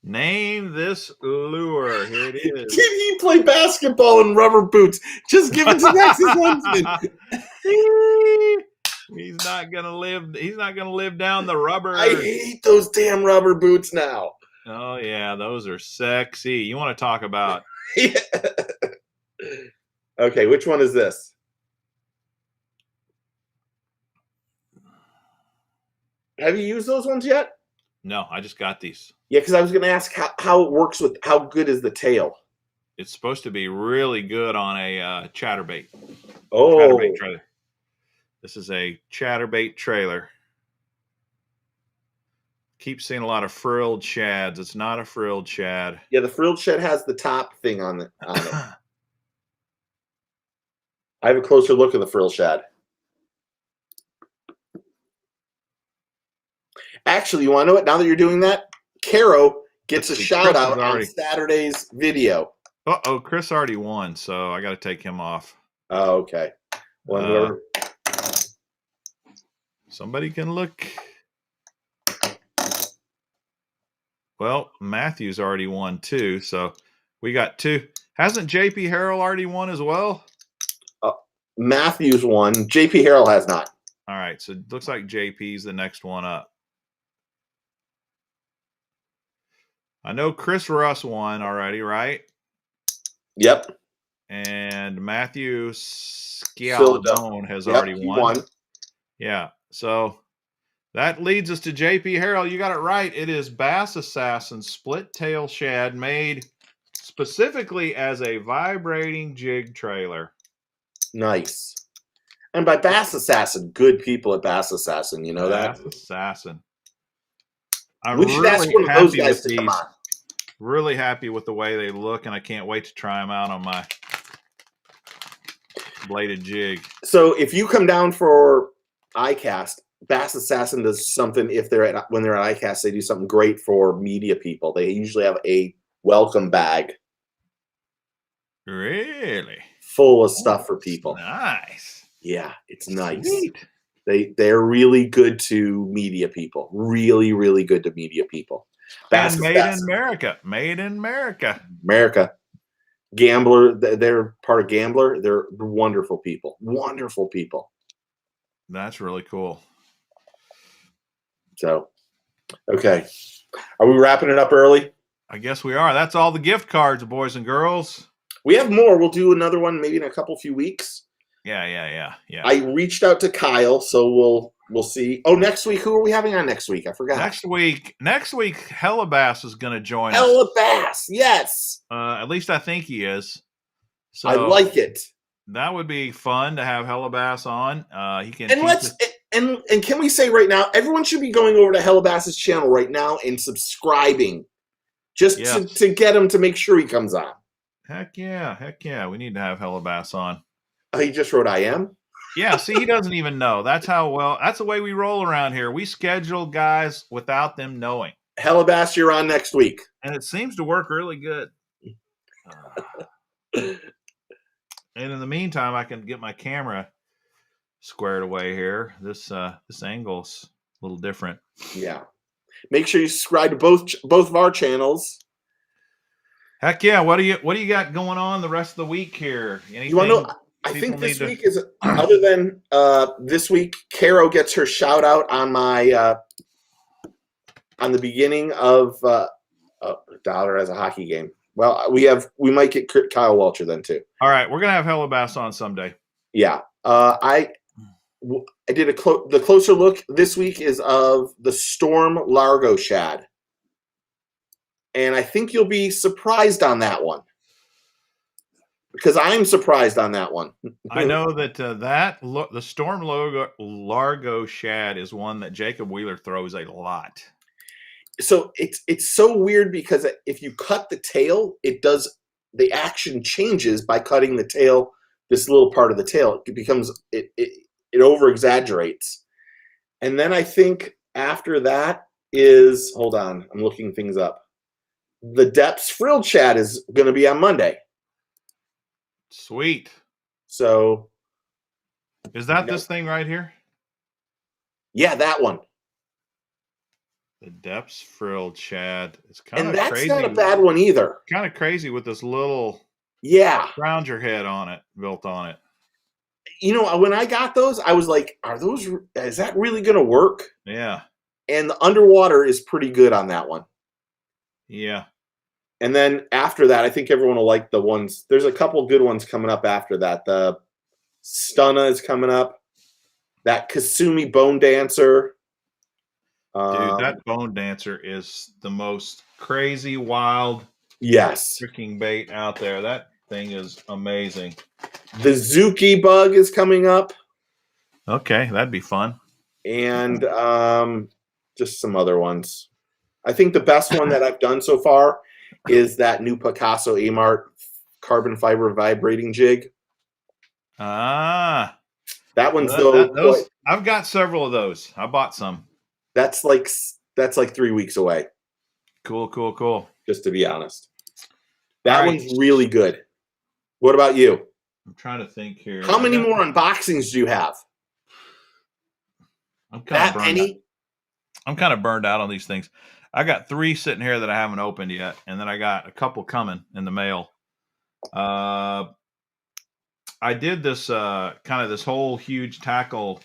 Name this lure. Here it is. Can he play basketball in rubber boots? Just give it to Texas Huntsman. He's not gonna live down the rubber. I hate those damn rubber boots now. Oh yeah, those are sexy. You want to talk about? Yeah. Okay, which one is this? Have you used those ones yet? No, I just got these. Yeah, because I was going to ask how it works with how good is the tail. It's supposed to be really good on a chatterbait. Oh, chatterbait trailer. This is a chatterbait trailer. Keep seeing a lot of frilled shads. It's not a frilled shad. Yeah, the frilled shad has the top thing on it. I have a closer look at the frill shad. Actually, you want to know what? Now that you're doing that, Caro gets a shout out on Saturday's video. Uh-oh, Chris already won, so I got to take him off. Oh, okay. Well, somebody can look. Well, Matthew's already won too, so we got two. Hasn't JP Harrell already won as well? Matthew's won. JP Harrell has not. All right, so it looks like JP's the next one up. I know Chris Russ won already, right? Yep. And Matthew Philadelphia. Scialdone has Yep, already he won. won. Yeah. So that leads us to JP Harrell. You got it right. It is Bass Assassin split tail shad made specifically as a vibrating jig trailer. Nice. And by Bass Assassin, good people at Bass Assassin, you know Bass that? Assassin. I'm We should ask really one of those happy guys with to come these. on. Really happy with the way they look, and I can't wait to try them out on my bladed jig. So if you come down for iCast, Bass Assassin does something. If they're when they're at iCast, they do something great for media people. They usually have a welcome bag. Really? Full of stuff for people. Nice. Yeah, it's nice. Sweet. They're really good to media people. Really, really good to media people. Bass and made Assassin. In America. Made in America. America. Gambler, they're part of Gambler. They're wonderful people. Wonderful people. That's really cool. So, okay. Are we wrapping it up early? I guess we are. That's all the gift cards, boys and girls. We have more. We'll do another one maybe in a few weeks. Yeah. I reached out to Kyle, so we'll see. Oh, next week, who are we having on next week? I forgot. Next week, Hellabass is going to join us. Hellabass, yes. At least I think he is. So I like it. That would be fun to have Hellabass on. He can. And can we say right now, everyone should be going over to Hellabass's channel right now and subscribing, just to get him to make sure he comes on. Heck yeah. We need to have Hellabass on. Oh, he just wrote I am? Yeah, see, he doesn't even know. That's the way we roll around here. We schedule guys without them knowing. Hellabass, you're on next week. And it seems to work really good. And in the meantime, I can get my camera squared away here. This angle's a little different. Yeah. Make sure you subscribe to both of our channels. Heck yeah. What do you got going on the rest of the week here? Anything? You want to know? I think this week is, other than this week, Caro gets her shout out on my on the beginning of Dollar as a hockey game. Well, we might get Kyle Welcher then too. All right, we're gonna have Hellabass on someday. Yeah, I did the closer look this week is of the Storm Largo shad, and I think you'll be surprised on that one. Because I'm surprised on that one. I know that the Storm Largo shad is one that Jacob Wheeler throws a lot. So it's so weird because if you cut the tail, the action changes by cutting the tail. This little part of the tail, it becomes it over exaggerates, and then I think after that is, hold on, I'm looking things up. The Depths Frilled shad is going to be on Monday. Sweet. So, is that this thing right here? Yeah, that one. The Depths Frilled shad. It's kind of And crazy. that's not a bad one either. Kind of crazy with this little Rounder head on it, built on it. You know, when I got those, I was like, is that really going to work? Yeah. And the underwater is pretty good on that one. Yeah. And then after that, I think everyone will like the ones. There's a couple good ones coming up after that. The Stunna is coming up. That Kasumi Bone Dancer. Dude, that Bone Dancer is the most crazy, wild, freaking bait out there. That thing is amazing. The Zuki Bug is coming up. Okay, that'd be fun. And just some other ones. I think the best one that I've done so far is that new Picasso A-Mart carbon fiber vibrating jig. That one's I've got several of those. I bought some. That's like 3 weeks away. Cool. Just to be honest. That one's really good. What about you? I'm trying to think here. How many more unboxings do you have? I'm kind of burned out on these things. I got 3 sitting here that I haven't opened yet, and then I got a couple coming in the mail. I did this this whole huge tackle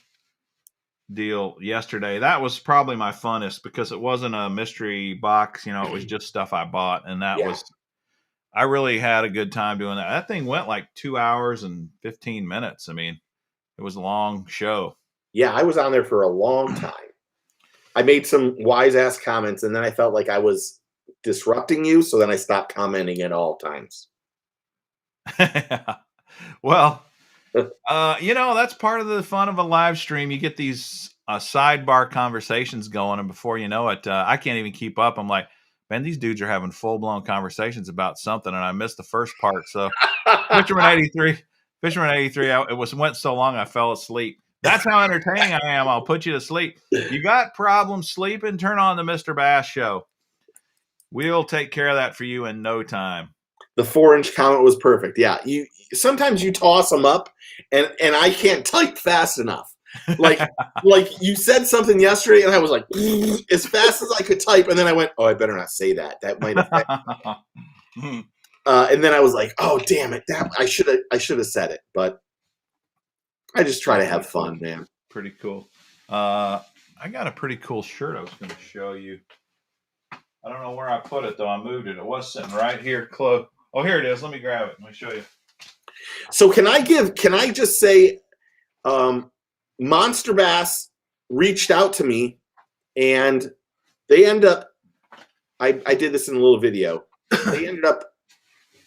deal yesterday. That was probably my funnest because it wasn't a mystery box. You know, it was just stuff I bought, and that was I really had a good time doing that. That thing went like 2 hours and 15 minutes. I mean, it was a long show. Yeah, I was on there for a long time. I made some wise ass comments, and then I felt like I was disrupting you, so then I stopped commenting at all times. Well, that's part of the fun of a live stream. You get these sidebar conversations going, and before you know it, I can't even keep up. I'm like, man, these dudes are having full blown conversations about something, and I missed the first part. So, Fisherman 83, it went so long I fell asleep. That's how entertaining I am. I'll put you to sleep. You got problems sleeping? Turn on the Mr. Bass Show. We'll take care of that for you in no time. The 4-inch comment was perfect. Yeah, sometimes you toss them up, and I can't type fast enough. Like you said something yesterday, and I was like as fast as I could type, and then I went, "Oh, I better not say that. That might affect." And then I was like, "Oh, damn it! That I should have said it." But I just try to have fun, man. Pretty cool. I got a pretty cool shirt I was going to show you. I don't know where I put it though. I moved it. It was sitting right here close. Oh, here it is. Let me grab it. Let me show you. So can I just say, Monster Bass reached out to me, and they end up, I did this in a little video. They ended up,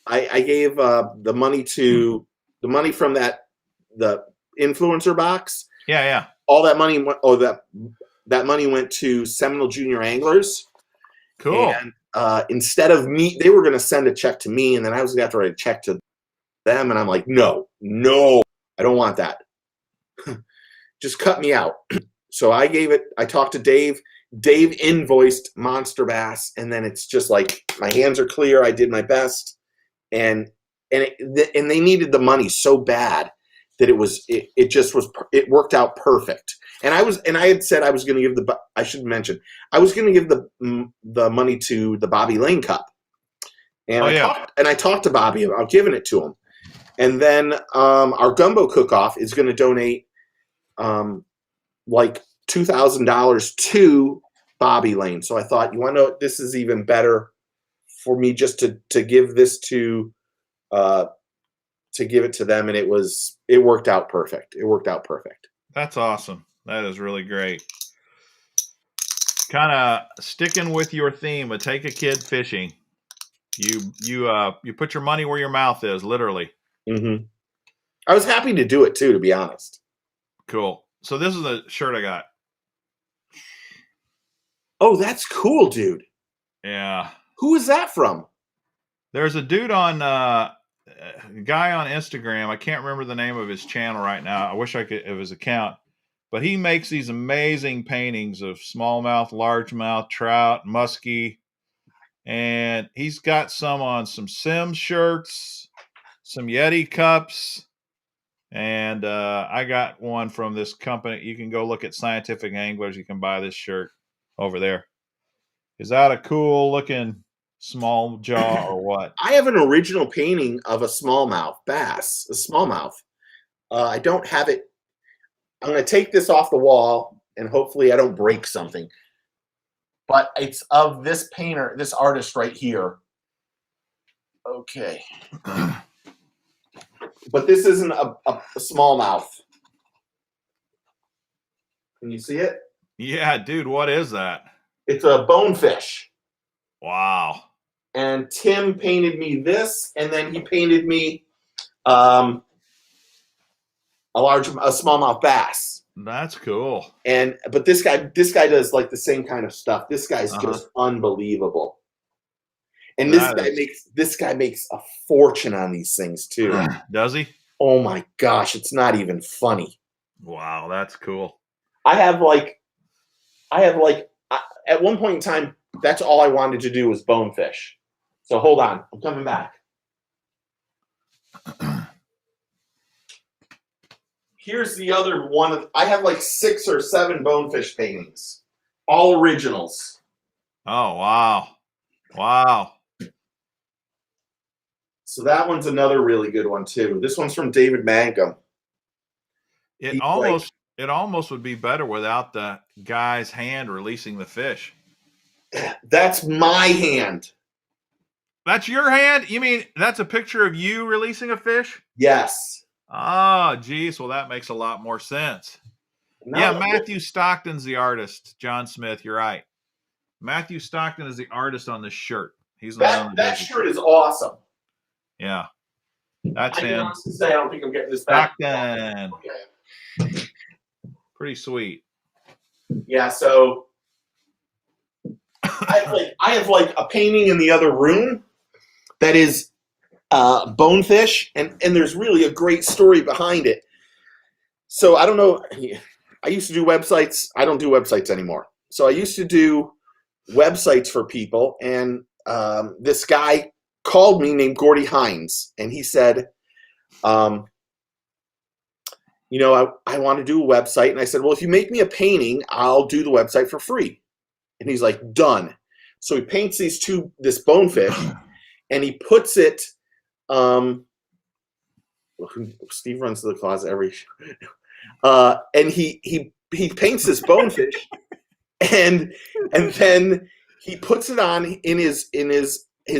I gave the money from the influencer box. Yeah. All that money went, that money went to Seminole Junior Anglers. Cool. And instead of me, they were going to send a check to me, and then I was going to have to write a check to them. And I'm like, no, I don't want that. Just cut me out. So I talked to Dave. Dave invoiced Monster Bass, and then it's just like my hands are clear. I did my best, and they needed the money so bad that it worked out perfect. And I had said I was going to give I should mention I was going to give the money to the Bobby Lane Cup, and I talked to Bobby about giving it to him, and then our gumbo cook-off is going to donate like $2,000 to Bobby Lane. So I thought, you want to know, this is even better for me just to give this to give it to them, and it worked out perfect. It worked out perfect. That's awesome. That is really great. Kind of sticking with your theme of take a kid fishing. You put your money where your mouth is, literally. Mm-hmm. I was happy to do it too, to be honest. Cool. So this is the shirt I got. Oh, that's cool, dude. Yeah. Who is that from? There's a dude on a guy on Instagram. I can't remember the name of his channel right now. I wish I could of his account. But he makes these amazing paintings of smallmouth, largemouth, trout, muskie. And he's got some on some Sims shirts, some Yeti cups. And I got one from this company. You can go look at Scientific Anglers. You can buy this shirt over there. Is that a cool looking small jaw or what? I have an original painting of a smallmouth bass, a smallmouth. I don't have it. I'm going to take this off the wall, and hopefully I don't break something. But it's of this painter, this artist right here. Okay. But this isn't a smallmouth. Can you see it? Yeah, dude, what is that? It's a bonefish. Wow. And Tim painted me this, and then he painted me a smallmouth bass. That's cool. But this guy does like the same kind of stuff. This guy's just unbelievable. And this guy makes a fortune on these things too. Does he? Oh my gosh, it's not even funny. Wow, that's cool. I have at one point in time, that's all I wanted to do was bonefish. So hold on, I'm coming back. Here's the other one. I have like 6 or 7 bonefish paintings, all originals. Oh, wow. Wow. So that one's another really good one too. This one's from David Mangum. It almost would be better without the guy's hand releasing the fish. That's my hand. That's your hand? You mean that's a picture of you releasing a fish? Yes. Oh, geez. Well, that makes a lot more sense. Now Yeah, Matthew Stockton's the artist. John Smith, you're right. Matthew Stockton is the artist on this shirt. He's the one on the that desert. shirt is awesome. Yeah, that's I can him. honestly say I don't think I'm getting this back. Stockton. Okay. Pretty sweet. Yeah, so I have like a painting in the other room that is bonefish, and there's really a great story behind it. So I don't know. I used to do websites. I don't do websites anymore. So I used to do websites for people, and this guy called me named Gordy Hines, and he said, I want to do a website. And I said, well, if you make me a painting, I'll do the website for free. And he's like, done. So he paints this bonefish, and he puts it. Steve runs to the closet every show. And he paints this bonefish, and then he puts it on in his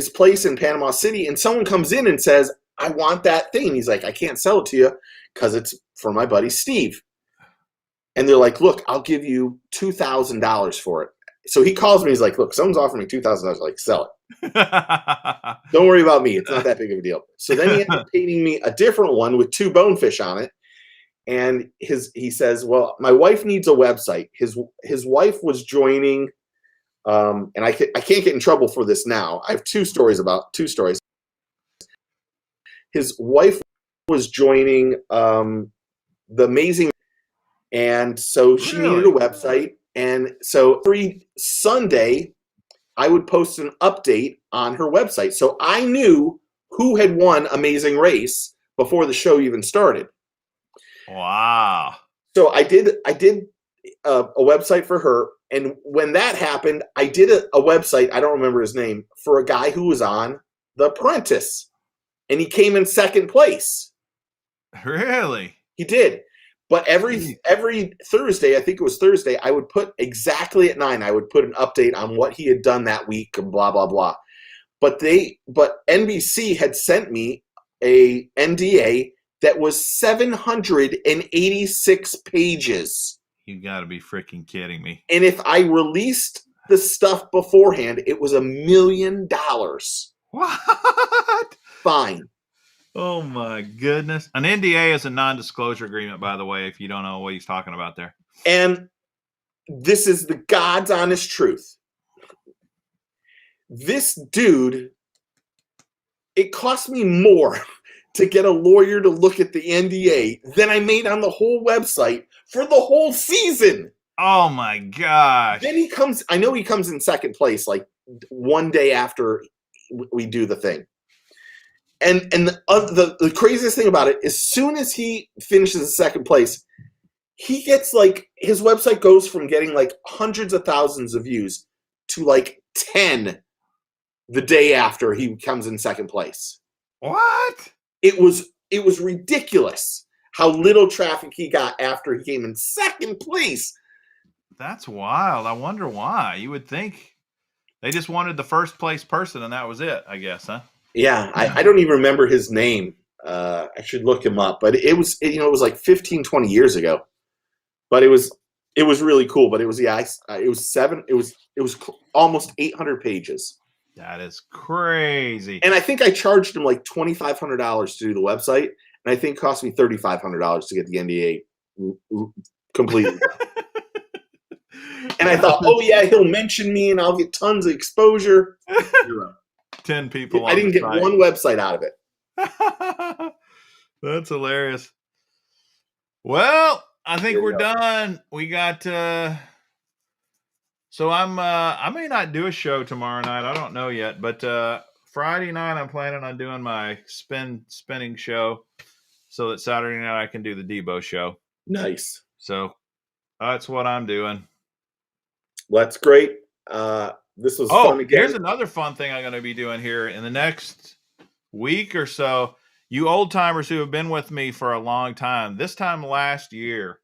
place in Panama City, and someone comes in and says, I want that thing. And he's like, I can't sell it to you because it's for my buddy Steve. And they're like, look, I'll give you $2,000 for it. So he calls me. He's like, look, someone's offering me $2,000. Like, sell it. Don't worry about me. It's not that big of a deal. So then he ended up painting me a different one with 2 bonefish on it. And he says, well, my wife needs a website. His wife was joining, and I can't get in trouble for this now. I have two stories. His wife was joining the Amazing, and so she needed a website. And so every Sunday, I would post an update on her website. So I knew who had won Amazing Race before the show even started. Wow. So I did a website for her. And when that happened, I did a website, I don't remember his name, for a guy who was on The Apprentice. And he came in second place. Really? He did. But every Thursday, I think it was Thursday, I would put exactly at 9, I would put an update on what he had done that week and blah, blah, blah. But NBC had sent me a NDA that was 786 pages. You got to be freaking kidding me. And if I released the stuff beforehand, it was $1 million. What? Fine. Oh my goodness. An NDA is a non-disclosure agreement, by the way, if you don't know what he's talking about there. And this is the God's honest truth. This dude, it cost me more to get a lawyer to look at the NDA than I made on the whole website for the whole season. Oh my gosh. Then he comes in second place, like one day after we do the thing. And the craziest thing about it, as soon as he finishes in second place, he gets like, his website goes from getting like hundreds of thousands of views to like 10 the day after he comes in second place. What? It was ridiculous how little traffic he got after he came in second place. That's wild. I wonder why. You would think they just wanted the first place person and that was it, I guess, huh? Yeah, I don't even remember his name. I should look him up, but it was like 15, 20 years ago. But it was really cool. But it was almost 800 pages. That is crazy. And I think I charged him like $2,500 to do the website, and I think it cost me $3,500 to get the NDA completely. And I thought, oh yeah, he'll mention me, and I'll get tons of exposure. 10 people. I didn't get one website out of it. That's hilarious. Well, I think we're done. We got so I may not do a show tomorrow night. I don't know yet, but Friday night I'm planning on doing my spinning show so that Saturday night I can do the Debo show. Nice. So that's what I'm doing. Well, that's great. This was fun again. Here's another fun thing I'm going to be doing here in the next week or so. You old timers who have been with me for a long time, this time last year,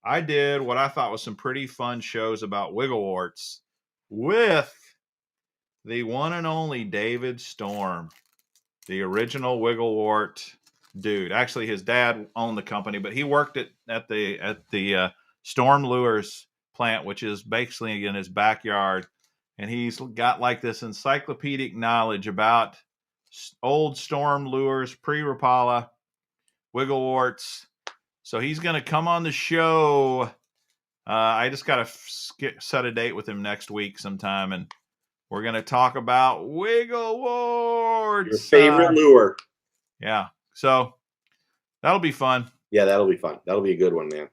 I did what I thought was some pretty fun shows about wiggleworts with the one and only David Storm, the original Wigglewort dude. Actually, his dad owned the company, but he worked at the Storm Lures plant, which is basically in his backyard. And he's got like this encyclopedic knowledge about old Storm Lures, pre-Rapala, Wiggleworts. So he's going to come on the show. I just got to set a date with him next week sometime, and we're going to talk about Wiggleworts. Your favorite lure. Yeah. So that'll be fun. Yeah, that'll be fun. That'll be a good one, man.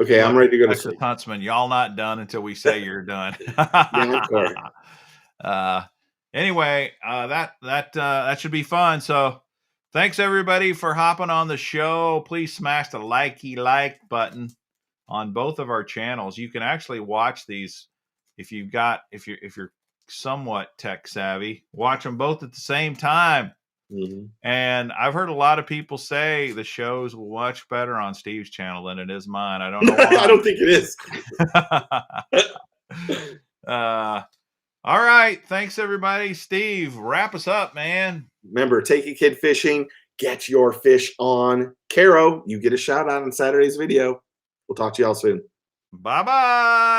Okay, I'm ready to go to sleep. Huntsman, y'all not done until we say you're done. Yeah, anyway, that should be fun. So thanks everybody for hopping on the show. Please smash the like button on both of our channels. You can actually watch these if you're somewhat tech savvy. Watch them both at the same time. Mm-hmm. And I've heard a lot of people say the show's much better on Steve's channel than it is mine. I don't know why. I don't think it is. All right. Thanks, everybody. Steve, wrap us up, man. Remember, take a kid fishing. Get your fish on. Caro, you get a shout out on Saturday's video. We'll talk to y'all soon. Bye-bye.